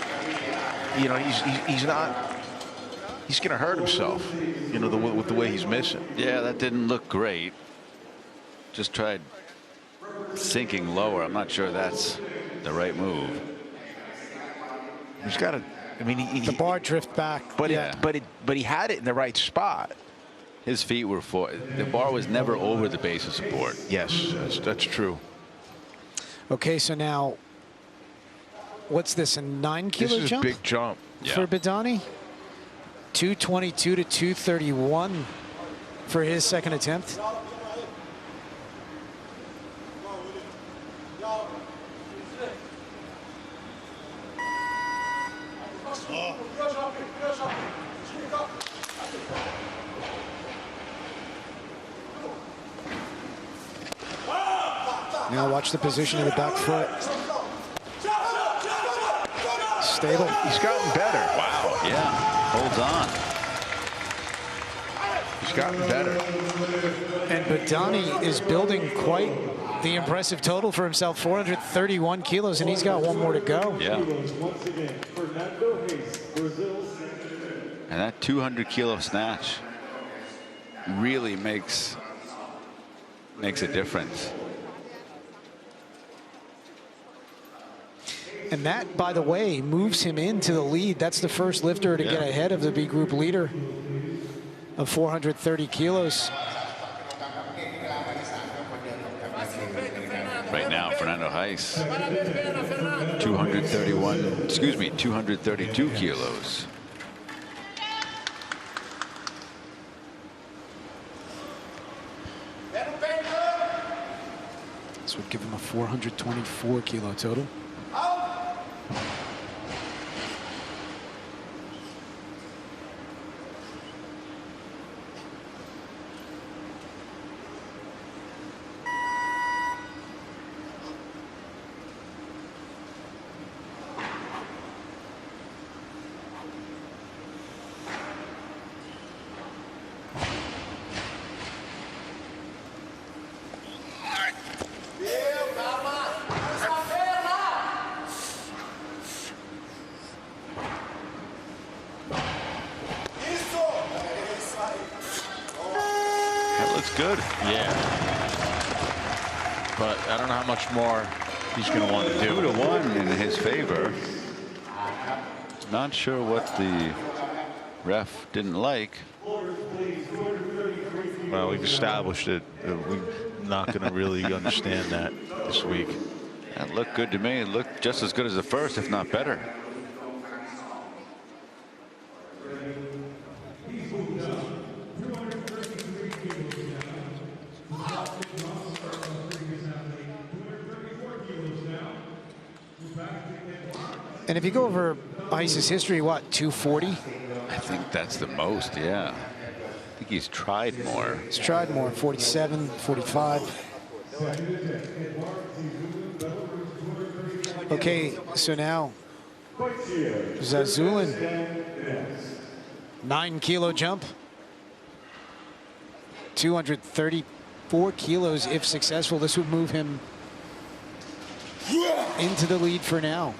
you know, he's not. He's going to hurt himself, you know, with the way he's missing. Yeah, that didn't look great. Just tried sinking lower. I'm not sure that's the right move. He's got to. I mean, the bar drift back. But yeah. but he had it in the right spot. His feet were the bar was never over the base of support. Yes, that's true. Okay, so now, what's this, a 9-kilo This is jump? a big jump. For Badani? 222 to 231 for his second attempt. Now watch the position of the back foot. Stable. He's gotten better. Wow. Yeah. Holds on. He's gotten better. And Badani is building quite the impressive total for himself, 431 kilos, and he's got one more to go. Yeah. And that 200 kilo snatch really makes a difference. And that, by the way, moves him into the lead. That's the first lifter to get ahead of the B group leader of 430 kilos. Right now, Fernando Heiss, 232 kilos. This would give him a 424 kilo total. Good. Yeah. But I don't know how much more he's going to want to do. 2-1 in his favor. Not sure what the ref didn't like. Well, we've established it. We're not going to really understand that this week. That looked good to me. It looked just as good as the first, if not better. And if you go over Heiss's history, what, 240? I think that's the most, yeah. I think he's tried more. He's tried more, 47, 45. Okay, so now Zazulin, 9 kilo jump, 234 kilos if successful. This would move him into the lead for now.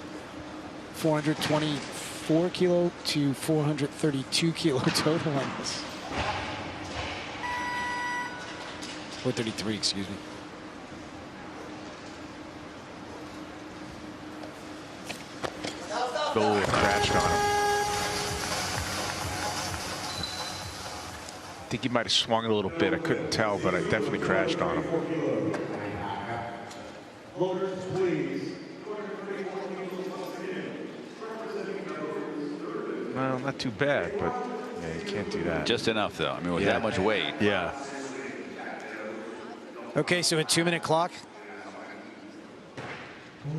424 kilo to 432 kilo total on this. 433, excuse me. Goalie crashed on him. I think he might have swung it a little bit. I couldn't tell, but I definitely crashed on him. Well, not too bad, but yeah, you can't do that. Just enough, though. I mean, with that much weight. Yeah. Okay, so a 2-minute clock.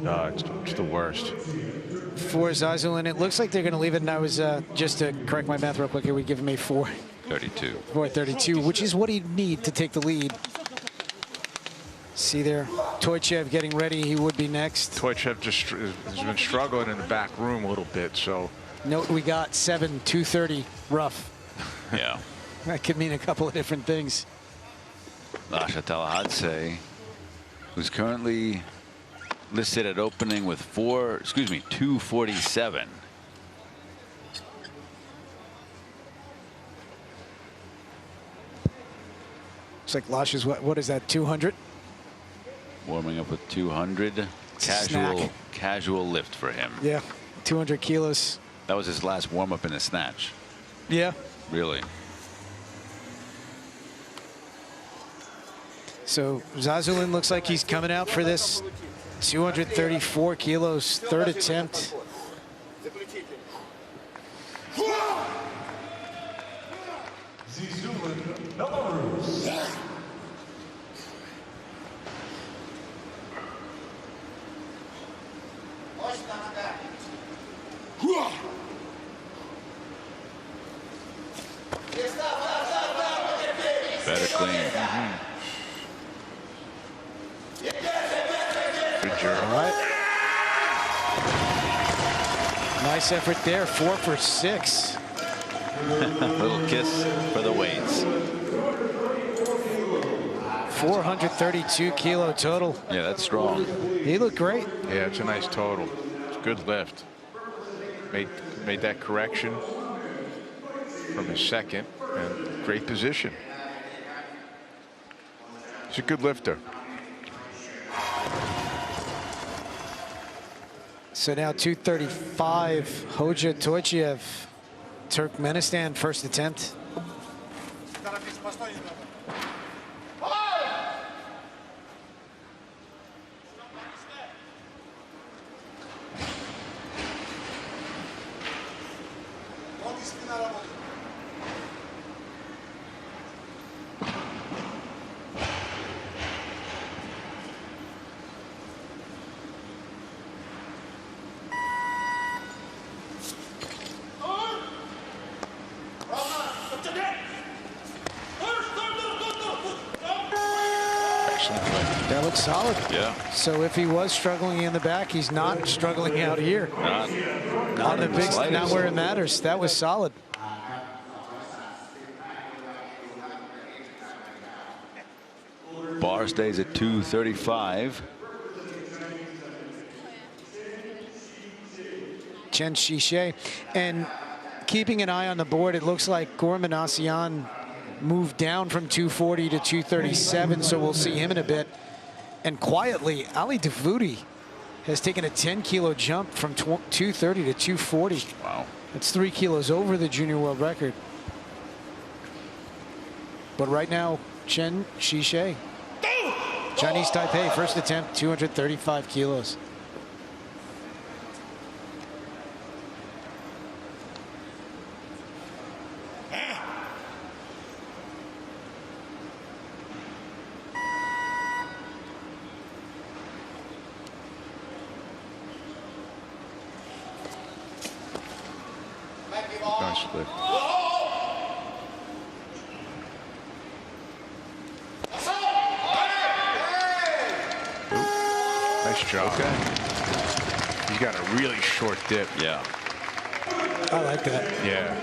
It's the worst. For Zazulin, it looks like they're going to leave it, and I was, just to correct my math real quick here, we give him a 432. 432, which is what he'd need to take the lead. See there, Toychev getting ready. He would be next. Toychev just has been struggling in the back room a little bit, so. Note we got 230 rough. Yeah. That could mean a couple of different things. Lasha Talahadze, who's currently listed at opening with 247. Looks like Lasha's, what is that, 200? Warming up with 200. Casual lift for him. Yeah, 200 kilos. That was his last warm-up in the snatch. Yeah. Really. So Zazulin looks like he's coming out for this 234 kilos, third attempt. Good job. All right. Nice effort there. 4 for 6. Little kiss for the weights. 432 kilo total. Yeah, that's strong. He looked great. Yeah, it's a nice total. It's a good lift. Made that correction from his second, and great position. He's a good lifter. So now 235, Hoja Toychiev, Turkmenistan, first attempt. That looks solid. Yeah. So if he was struggling in the back, he's not struggling out here. Not On the big, not where it matters. That was solid. Bar stays at 235. Chen Xi Shetty. And keeping an eye on the board, it looks like Gore Manasi moved down from 240 to 237, so we'll see him in a bit. And quietly, Ali Davuti has taken a 10-kilo jump from 230 to 240. Wow. That's 3 kilos over the junior world record. But right now, Chen Xi Shetty, Chinese Taipei, first attempt, 235 kilos. Nice lift. Nice job. Okay. He's got a really short dip. Yeah. I like that. Yeah.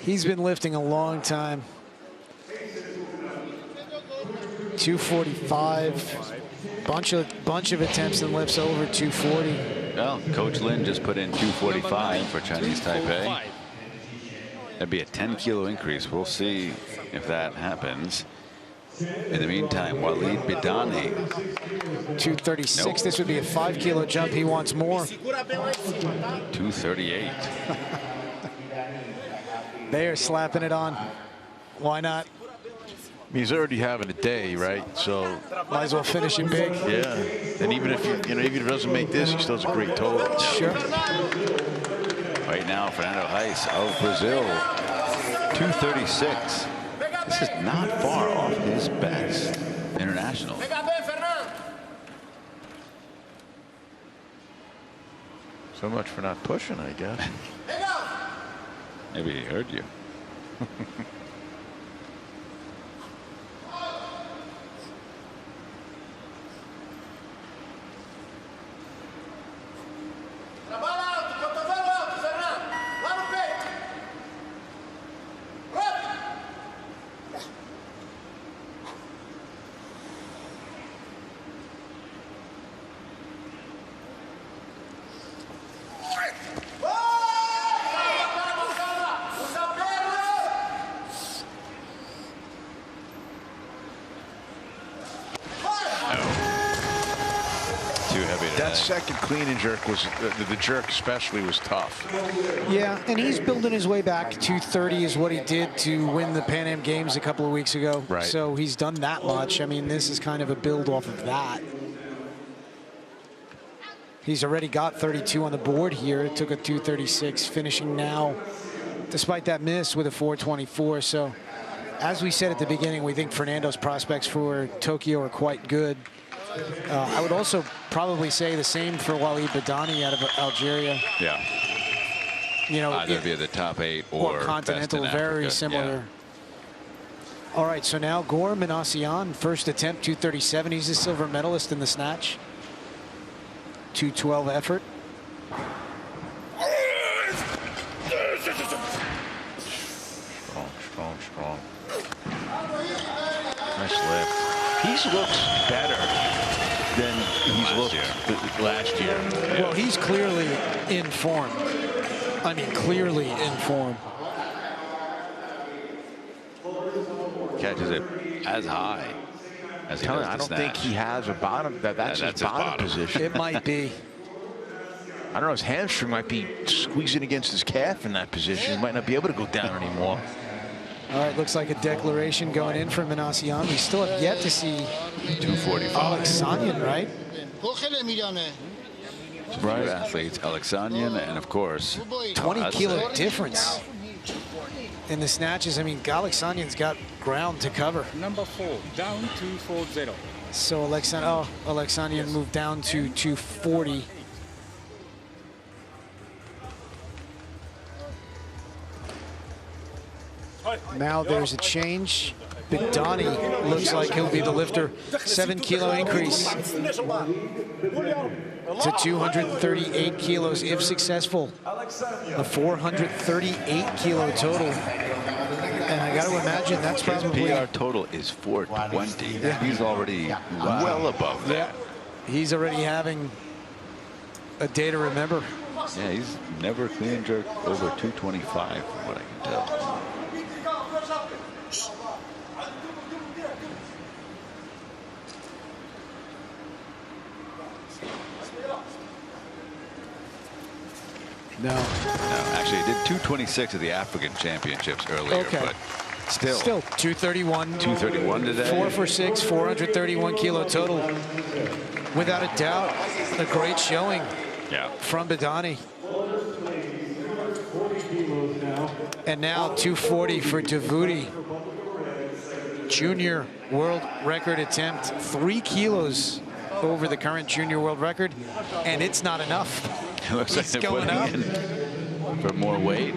He's been lifting a long time. 245. Bunch of attempts and lifts over 240. Well, Coach Lin just put in 245 for Chinese Taipei. That'd be a 10-kilo increase. We'll see if that happens. In the meantime, Walid Bidani. 236. Nope. This would be a 5-kilo jump. He wants more. 238. They are slapping it on. Why not? I mean, he's already having a day, right? So might as well finish it big. Yeah, and even if even if he doesn't make this, he still has a great total. Sure. Right now, Fernando Reis of Brazil, 236. This is not far off his best international. So much for not pushing, I guess. Maybe he heard you. That second clean and jerk was the jerk especially was tough. Yeah, and he's building his way back. 230 is what he did to win the Pan Am Games a couple of weeks ago. Right. So he's done that much. I mean, this is kind of a build off of that. He's already got 32 on the board here. It took a 236, finishing now, despite that miss, with a 424. So as we said at the beginning, we think Fernando's prospects for Tokyo are quite good. I would also probably say the same for Walid Badani out of Algeria. Yeah. You know, either via the top 8 or continental, best in very Africa. similar. Yeah. All right, so now Gore Manasi, first attempt, 237. He's a silver medalist in the snatch. 212 effort. Strong. Nice lift. He looks better than he's looked last year. Yeah. Well, he's clearly in form. I mean, clearly in form. Catches it as high as he does the I don't snatch. think he has a bottom. That's his bottom position. It might be. I don't know. His hamstring might be squeezing against his calf in that position. He might not be able to go down anymore. All right, looks like a declaration going in for Manasi. We still have yet to see 245. Aleksanyan, right? Right. Athletes, Aleksanyan, and of course, 20 kilo difference in the snatches. I mean, Aleksanyan's got ground to cover. Number 4, down 240. So Aleksanyan moved down to 240. Now there's a change. Badani looks like he'll be the lifter. 7 kilo increase to 238 kilos if successful. A 438 kilo total. And I got to imagine that's probably... His PR total is 420. Yeah. He's already well above that. Yeah. He's already having a day to remember. Yeah, he's never clean and jerked over 225 from what I can tell. No, actually, he did 226 at the African Championships earlier, but still 231. 231 today. 4 for 6, 431 kilo total. Without a doubt, a great showing from Badani. And now 240 for Davoudi. Junior world record attempt, 3 kilos over the current junior world record, and it's not enough. It looks like they're putting in for more weight.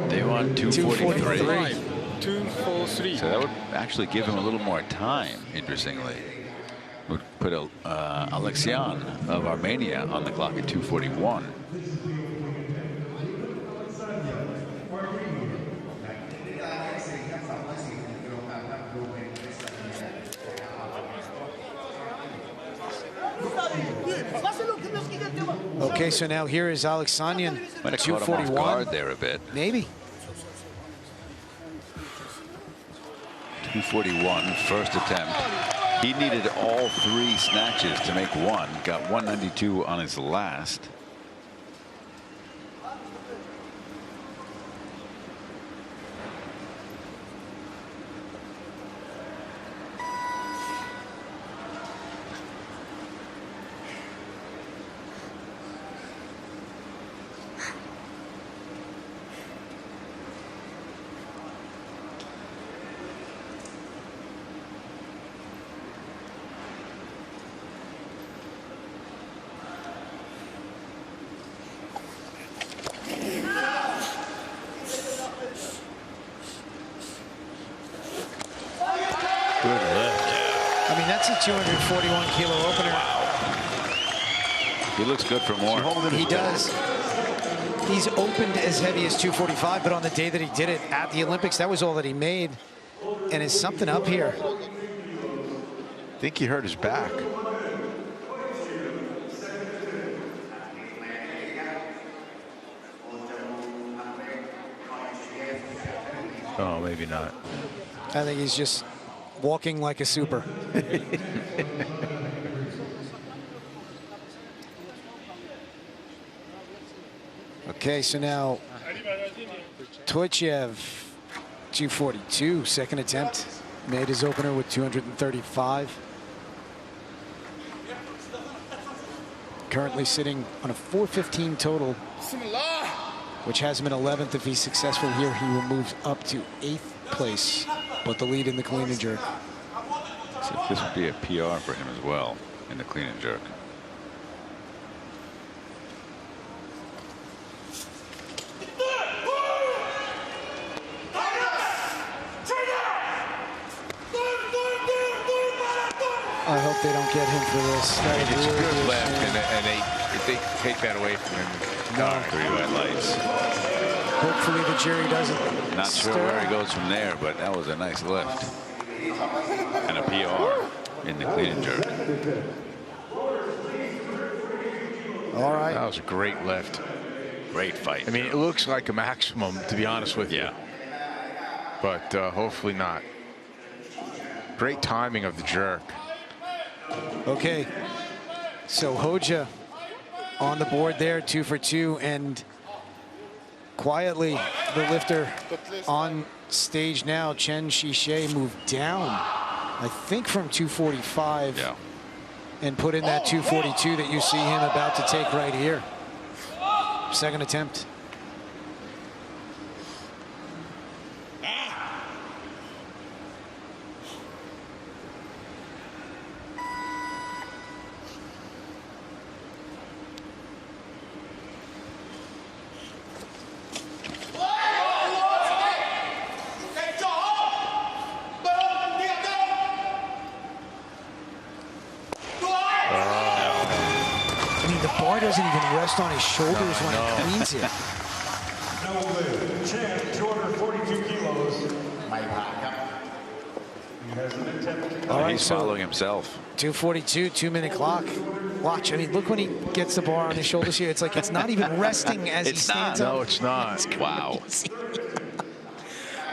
They want 243. 243. So that would actually give him a little more time, interestingly. Would put Alexion of Armenia on the clock at 241. Okay, so now here is Aleksanyan, Might have caught him off guard there a bit. Maybe. 241, first attempt. He needed all 3 snatches to make one. Got 192 on his last. I mean, that's a 241 kilo opener. Wow. He looks good for more. He does. He's opened as heavy as 245, but on the day that he did it at the Olympics, that was all that he made. And is something up here? I think he hurt his back. Oh, maybe not. I think he's just walking like a super. Okay, so now Toychev, 242, second attempt. Made his opener with 235. Currently sitting on a 415 total. which has him in 11th. If he's successful here, he will move up to 8th place, but the lead in the clean and jerk. So this would be a PR for him as well in the clean and jerk. I hope they don't get him for this. It's a good left, and they take that away from him. No. 3 red lights. Hopefully the jury doesn't. Not sure where he goes from there, but that was a nice lift. And a PR in the clean and jerk. All right. That was a great lift. Great fight. I mean, it looks like a maximum, to be honest with you. Yeah. But hopefully not. Great timing of the jerk. Okay, so Hoja on the board there, 2 for 2, and quietly the lifter on stage now, Chen Xi Shetty, moved down, I think from 245, Yeah. and put in that 242 that you see him about to take right here. Second attempt. Doesn't even rest on his shoulders when he cleans it. No lid. Chen, 242 kilos. He has an attempt. All right, he's following himself. 242, 2-minute clock. Watch, I mean, look when he gets the bar on his shoulders here. It's like it's not even resting as he stands up. No, it's not. Wow.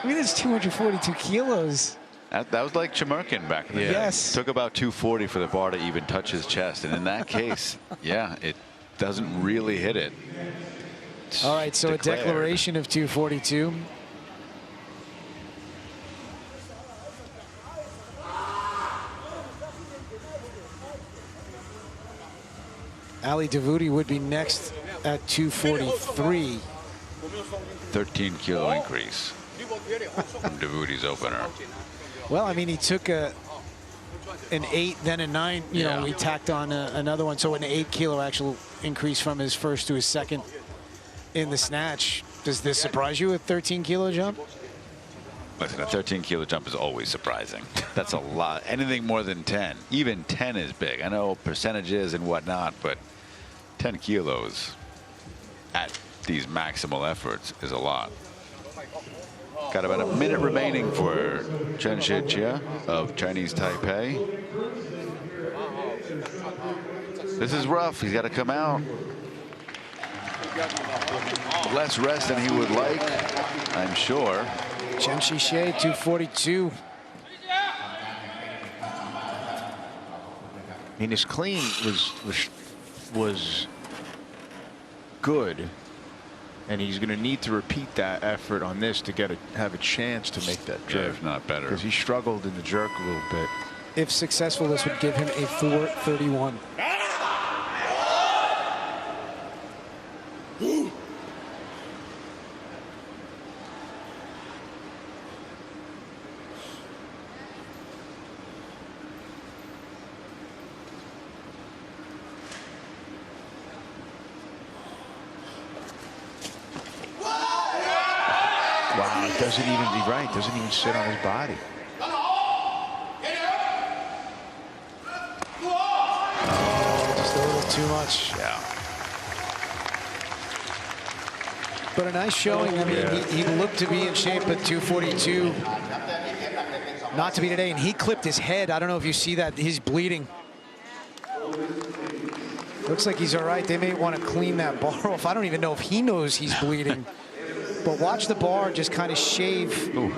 I mean, it's 242 kilos. That was like Chemerkin back in the day. Yes. Took about 240 for the bar to even touch his chest. And in that case, yeah, it doesn't really hit it. It's all right, so declared. a declaration of 242. Ali Davoudi would be next at 243. 13-kilo increase from Davoudi's opener. Well, I mean, he took an 8, then a 9. You know, he tacked on another one. So an 8-kilo actual increase from his first to his second in the snatch. Does this surprise you, a 13-kilo jump? Listen, a 13-kilo jump is always surprising. That's a lot. Anything more than 10, even 10 is big. I know percentages and whatnot, but 10 kilos at these maximal efforts is a lot. Got about a minute remaining for Chen Xi Shetty of Chinese Taipei. This is rough. He's got to come out. Less rest than he would like, I'm sure. Chen Xi Shetty, 242. I mean, his clean was good, and he's going to need to repeat that effort on this to have a chance to make that jerk. Yeah, if not better. Because he struggled in the jerk a little bit. If successful, this would give him a 431. Wow, it doesn't even be right. Doesn't even sit on his body. Just a little too much. Yeah. But a nice showing. I mean, he looked to be in shape at 242. Not to be today, and he clipped his head. I don't know if you see that. He's bleeding. Looks like he's all right. They may want to clean that bar off. I don't even know if he knows he's bleeding. But watch the bar just kind of shave. Ooh.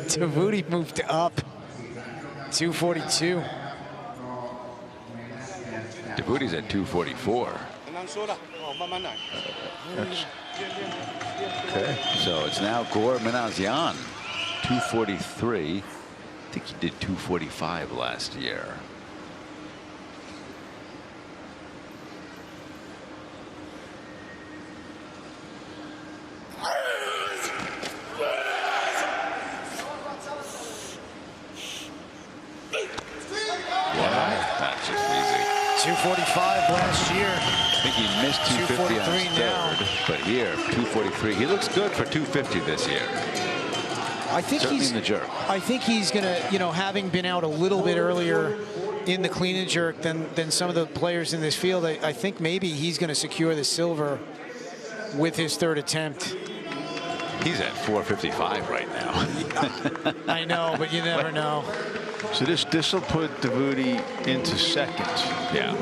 Davoudi moved up. 242. Davoudi's at 244. Okay. So it's now Gore Manasi 243. I think he did 245 last year. That's just easy. 245 last year. I think he missed 250 on his third, but here 243. He looks good for 250 this year. I think Certainly he's in the jerk. I think he's gonna, you know, having been out a little bit earlier in the clean and jerk than some of the players in this field, I think maybe he's going to secure the silver with his third attempt. He's at 455 right now. I know, but you never know. So this will put Davoudi into second. Yeah.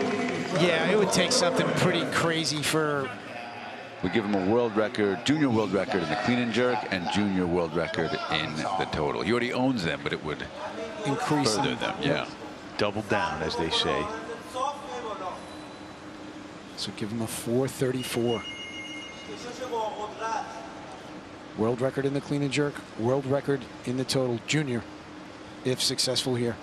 Yeah, it would take something pretty crazy for. We give him a world record, junior world record in the clean and jerk, and junior world record in the total. He already owns them, but it would increase further them. Yeah. Double down, as they say. So give him a 434. World record in the clean and jerk, world record in the total, junior, if successful here.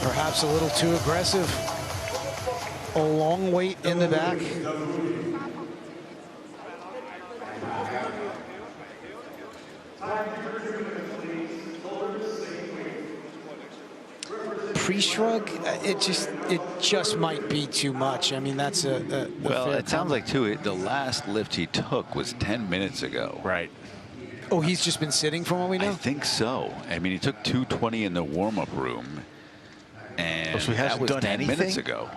Perhaps a little too aggressive. A long wait in the back. Pre-shrug, it just might be too much. I mean, that's a well, it sounds like too. The last lift he took was 10 minutes ago. Right. Oh, he's just been sitting from what we know? I think so. I mean, he took 220 in the warm-up room, and so he hasn't that was done 10 anything? minutes ago.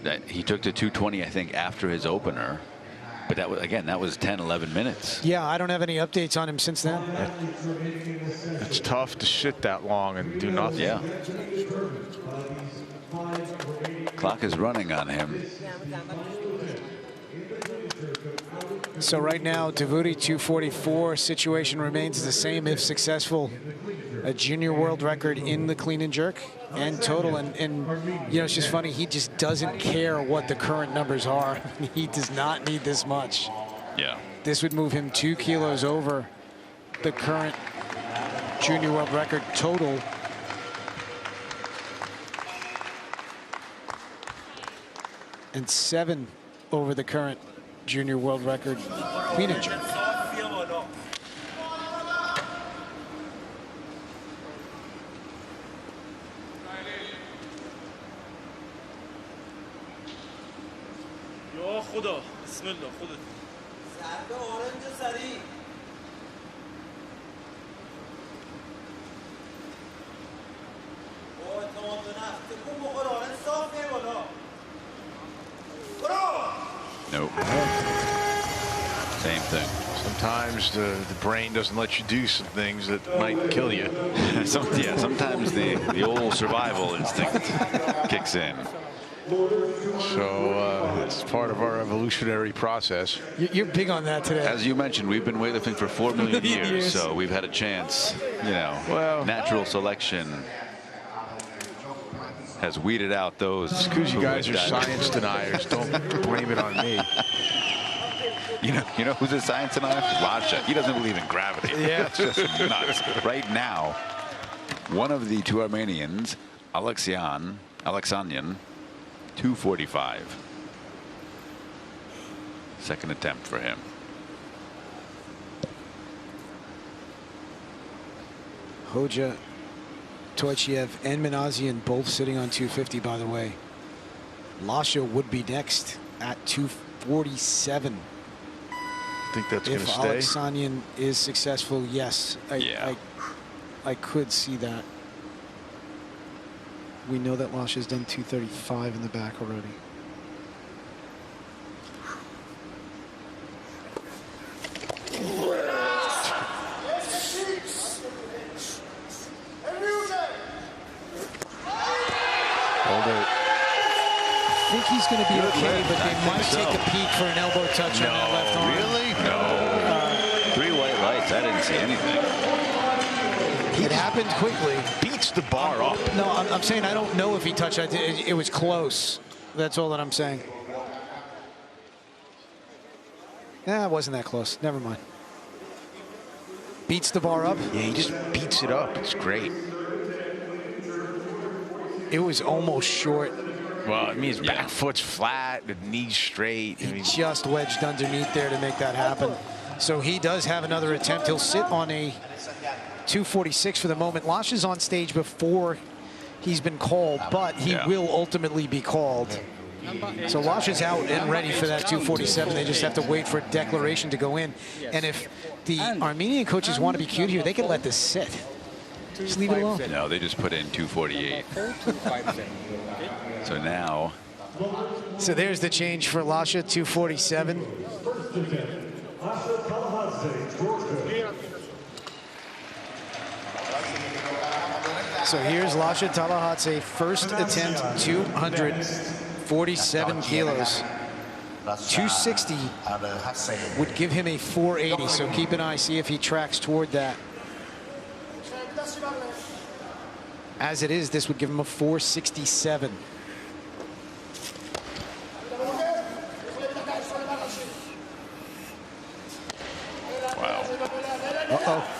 That he took to 220, I think, after his opener. But that was, again, that was 10, 11 minutes. Yeah, I don't have any updates on him since then. It's tough to sit that long and do nothing. Yeah. Clock is running on him. So right now, Davoudi 244. Situation remains the same if successful. A junior world record in the clean and jerk and total. And you know, it's just funny. He just doesn't care what the current numbers are. He does not need this much. Yeah. This would move him 2 kilos over the current junior world record total. And 7 over the current junior world record clean and jerk. خدا بسم الله خودت ضربه اورنج سریع او اعتماد به نفس تکون بخور اورنج صاف میره بالا برو Nope. Same thing. Sometimes the brain doesn't let you do some things that might kill you. Sometimes the old survival instinct kicks in. So it's part of our evolutionary process. You're big on that today. As you mentioned, we've been weightlifting for 4 million years, so we've had a chance. You know, well, natural selection has weeded out those. It's because you guys are science deniers. Don't blame it on me. You know who's a science denier? Rasha. He doesn't believe in gravity. Yeah, it's just nuts. Right now, one of the two Armenians, Alexion Aleksanyan, 245. Second attempt for him. Hoja, Toychiev, and Manasian both sitting on 250, by the way. Lasha would be next at 247. Think that's going to stay? If Aleksanyan is successful, yes. I could see that. We know that Lasha's done 235 in the back already. I think he's going to be okay, but they might take a peek for an elbow touch on that left arm. Really? No. 3 white lights. I didn't see anything. It happened quickly. Beat beats the bar up. No, I'm saying I don't know if he touched it. It was close. That's all that I'm saying. Yeah, it wasn't that close. Never mind. Beats the bar up. Yeah, he just beats it up. It's great. It was almost short. Well, I mean, his back foot's flat, the knee's straight. He just wedged underneath there to make that happen. So he does have another attempt. He'll sit on a 246 for the moment. Lash is on stage before he's been called, but he will ultimately be called. So Lash is out and ready for that 247. They just have to wait for a declaration to go in. And if the Armenian coaches want to be cute here, they can let this sit. Just leave it alone. No, they just put in 248. So now. So there's the change for Lasha, 247. So here's Lasha Tallahatse, first attempt, 247 kilos. 260 would give him a 480, so keep an eye, see if he tracks toward that. As it is, this would give him a 467. Wow. Uh-oh.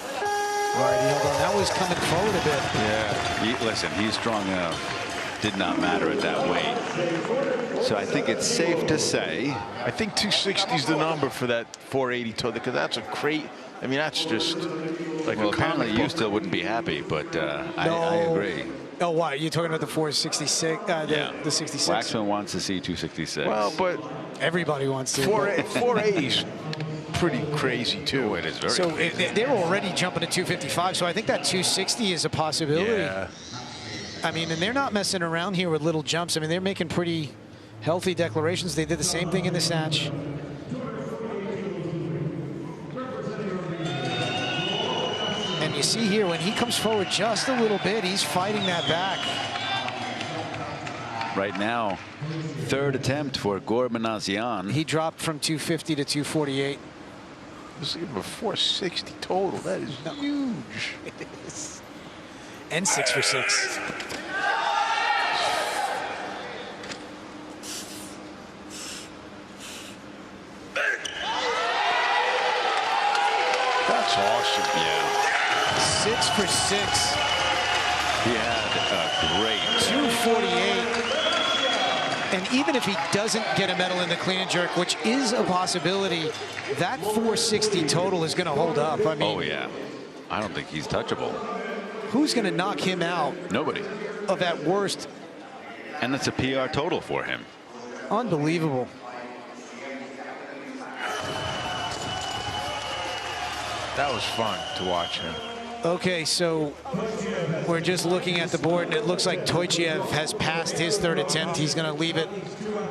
All right, he held on. That was coming forward a bit. Yeah. Listen, he's strong enough. Did not matter at that weight. So I think it's safe to say. I think 260 is the number for that 480 total, because that's a crate. I mean, that's just like well, a apparently comic you book. still wouldn't be happy, but I agree. Oh, why? You're talking about the 466, the 66? Waxman wants to see 266. Well, but everybody wants to. 480's pretty crazy, too. It is very so crazy. they're already jumping to 255, so I think that 260 is a possibility. Yeah. I mean, and they're not messing around here with little jumps. I mean, they're making pretty healthy declarations. They did the same thing in the snatch. And you see here, when he comes forward just a little bit, he's fighting that back. Right now, third attempt for Gore Manasi. He dropped from 250 to 248. This is a 460 total. That is huge. It is. And 6 for 6. That's awesome. Yeah. 6 for 6. He had a great 248. And even if he doesn't get a medal in the clean and jerk, which is a possibility, that 460 total is going to hold up. I mean, oh, yeah. I don't think he's touchable. Who's going to knock him out? Nobody. Of that worst. And that's a PR total for him. Unbelievable. That was fun to watch him. Okay, so we're just looking at the board, and it looks like Toychev has passed his third attempt. He's going to leave it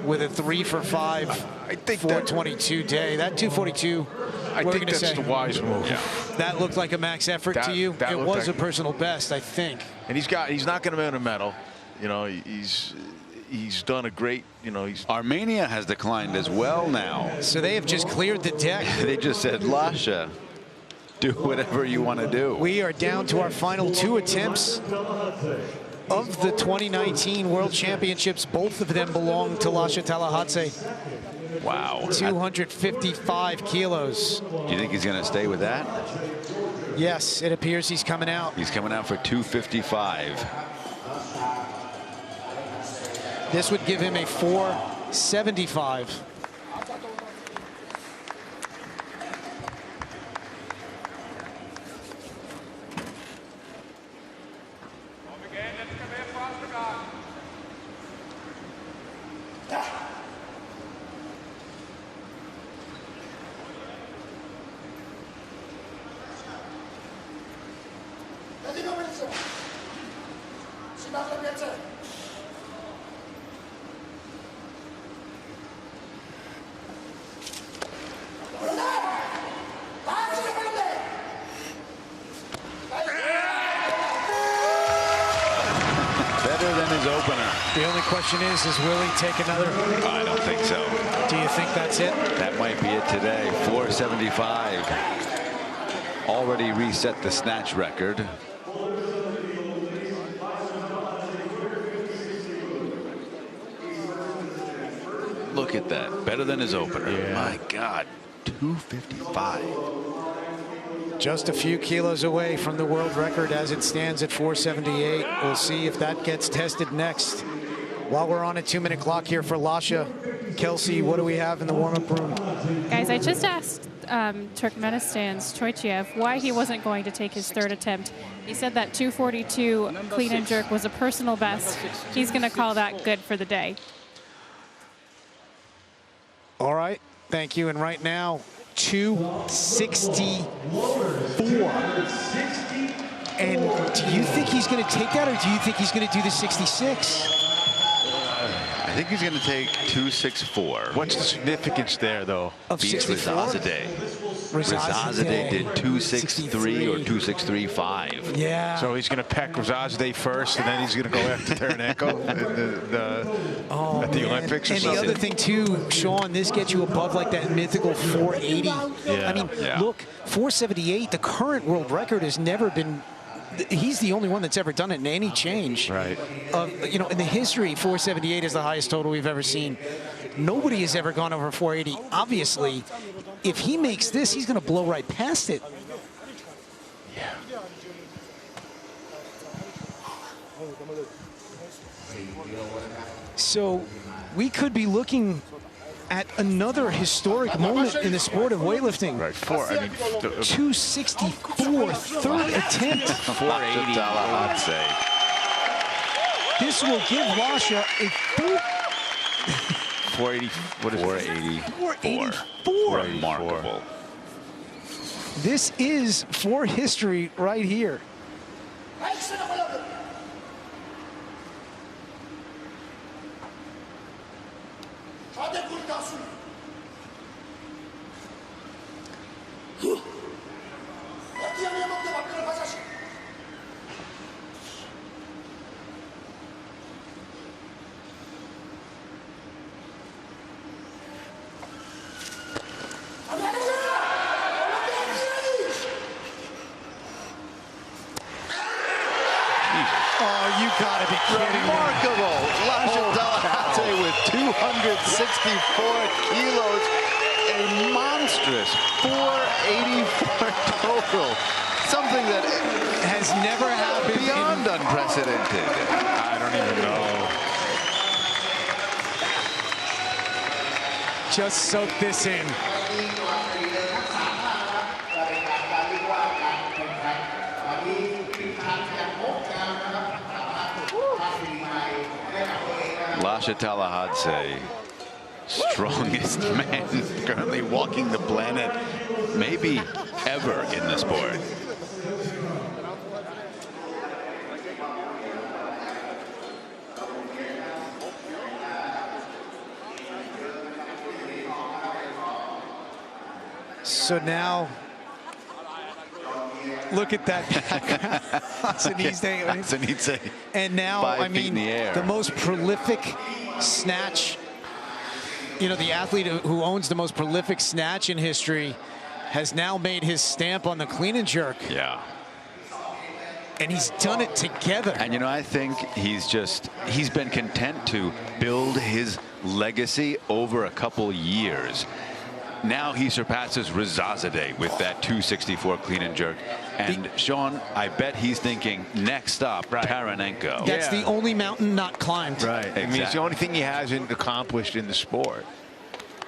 with a 3 for 5, I think 422 day. That 242, I think that's the wise move. Yeah. That looked like a max effort to you. It was like a personal best, I think. And he's not going to win a medal. You know, he's done a great, you know, Armenia has declined as well now. So they have just cleared the deck. They just said, Lasha, do whatever you want to do. We are down to our final 2 attempts of the 2019 World Championships. Both of them belong to Lasha Tallahatse. Wow. 255 kilos. Do you think he's going to stay with that? Yes, it appears he's coming out. He's coming out for 255. This would give him a 475. The only question is will he take another? I don't think so. Do you think that's it? That might be it today. 475. Already reset the snatch record. Look at that. Better than his opener. Yeah. My God. 255. Just a few kilos away from the world record as it stands at 478. We'll see if that gets tested next. While we're on a 2-minute clock here for Lasha. Kelsey, what do we have in the warm-up room? Guys, I just asked Turkmenistan's Choychev why he wasn't going to take his third attempt. He said that 242 clean and jerk was a personal best. He's going to call that good for the day. All right, thank you. And right now, 264. And do you think he's going to take that, or do you think he's going to do the 66? I think he's going to take 264. What's the significance there, though? Of 64? Rezazadeh did 263 or 263.5. Yeah. So he's going to peck Rezazadeh first, and then he's going to go after Taranenko at the Olympics or and something. the other thing, too, Sean, this gets you above like that mythical 480. Yeah. I mean, look, 478, the current world record has never been... He's the only one that's ever done it in any change. Right. You know, in the history, 478 is the highest total we've ever seen. Nobody has ever gone over 480. Obviously, if he makes this, he's going to blow right past it. Yeah. So we could be looking at another historic moment in the sport of weightlifting. Right, 264, third attempt. 480. This will give Lasha a 480. What is 484. Remarkable. This is for history right here. Oh, you gotta be kidding me. Remarkable. Lasha with 264 kilos. A monstrous 484 total. Something that has never happened. Beyond unprecedented. I don't even know. Just soak this in. Lasha Talahadze, strongest man currently walking the planet, maybe ever in the sport. So now, look at that background. And now, I mean, the most prolific snatch, you know, the athlete who owns the most prolific snatch in history has now made his stamp on the clean and jerk. Yeah. And he's done it together. And, you know, I think he's been content to build his legacy over a couple years. Now he surpasses Rezazadeh with that 264 clean and jerk. And Sean, I bet he's thinking next up, Taranenko. That's the only mountain not climbed. Right. Exactly. I mean, it's the only thing he hasn't accomplished in the sport.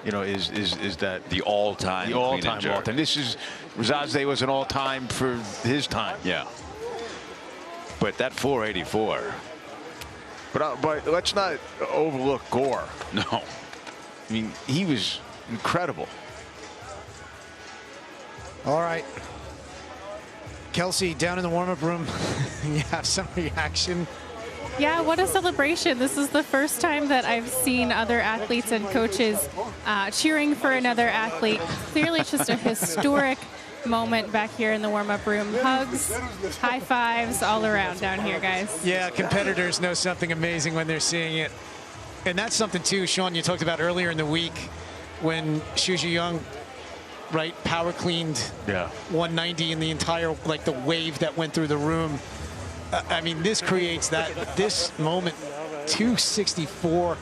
You know, is that the all-time clean and jerk. all-time. This is Rezazadeh was an all-time for his time. Yeah. But that 484. But let's not overlook Gore. No. I mean, he was incredible. All right. Kelsey, down in the warm-up room, you have some reaction. Yeah, what a celebration. This is the first time that I've seen other athletes and coaches cheering for another athlete. Clearly it's just a historic moment back here in the warm-up room. Hugs, high fives all around down here, guys. Yeah, competitors know something amazing when they're seeing it. And that's something, too, Sean, you talked about earlier in the week when Xu Zhiyang, right, power cleaned 190 in the entire, like, the wave that went through the room. I mean, this creates this moment, 264.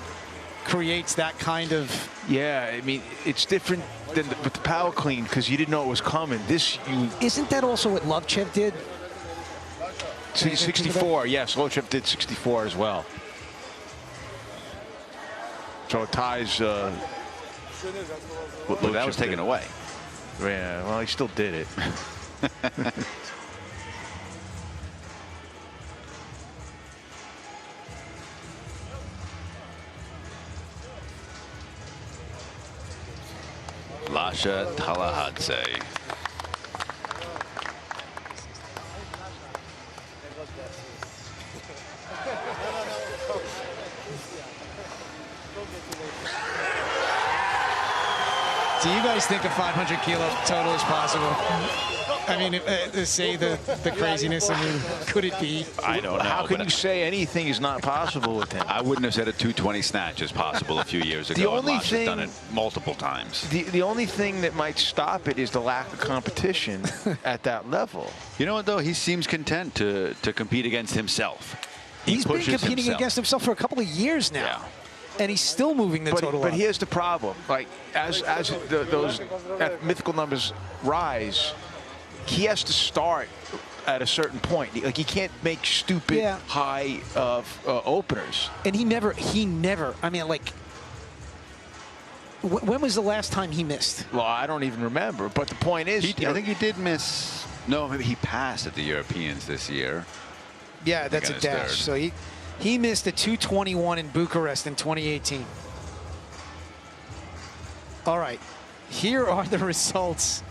creates that kind of. Yeah, I mean, it's different than with the power clean because you didn't know it was coming. This, Isn't that also what Lovechev did? 64, yes, Lovechev did 64 as well. So it ties. Well, that was taken away. Yeah, well, he still did it. Lasha Talahadze. Do you guys think a 500 kilo total is possible? I mean, to say the craziness, I mean, could it be? I don't know. How can you say anything is not possible with him? I wouldn't have said a 220 snatch is possible a few years ago. The only Lasha's thing, done it multiple times. The only thing that might stop it is the lack of competition at that level. You know what, though? He seems content to compete against himself. He's been competing against himself for a couple of years now. Yeah. And he's still moving the total up. But here's the problem. Like, as those mythical numbers rise, he has to start at a certain point. Like, he can't make stupid high openers. And he never, I mean, like, when was the last time he missed? Well, I don't even remember. But the point is, I think he did miss. No, maybe he passed at the Europeans this year. Yeah, that's a dash. Third. So he missed a 221 in Bucharest in 2018. All right, here are the results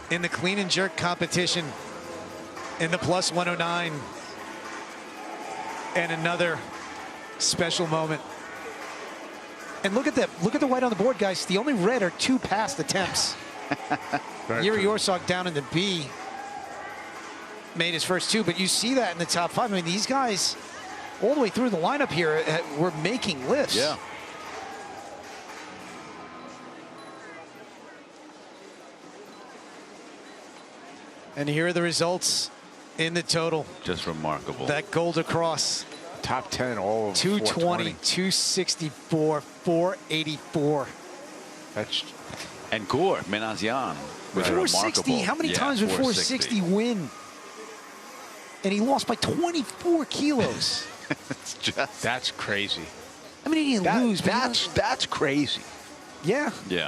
in the clean and jerk competition in the plus 109. And another special moment. And look at that. Look at the white on the board, guys. The only red are 2 past attempts. Yuri Yorsok down in the B made his first 2, but you see that in the top 5. I mean, these guys all the way through the lineup here were making lifts. Yeah. And here are the results in the total. Just remarkable. That gold across. Top 10 all over 220, 264, 484. That's and Gore Manasi with 460. How many times would 460 win? And he lost by 24 kilos. It's just that's crazy. I mean, he didn't lose. That's crazy. Yeah. Yeah.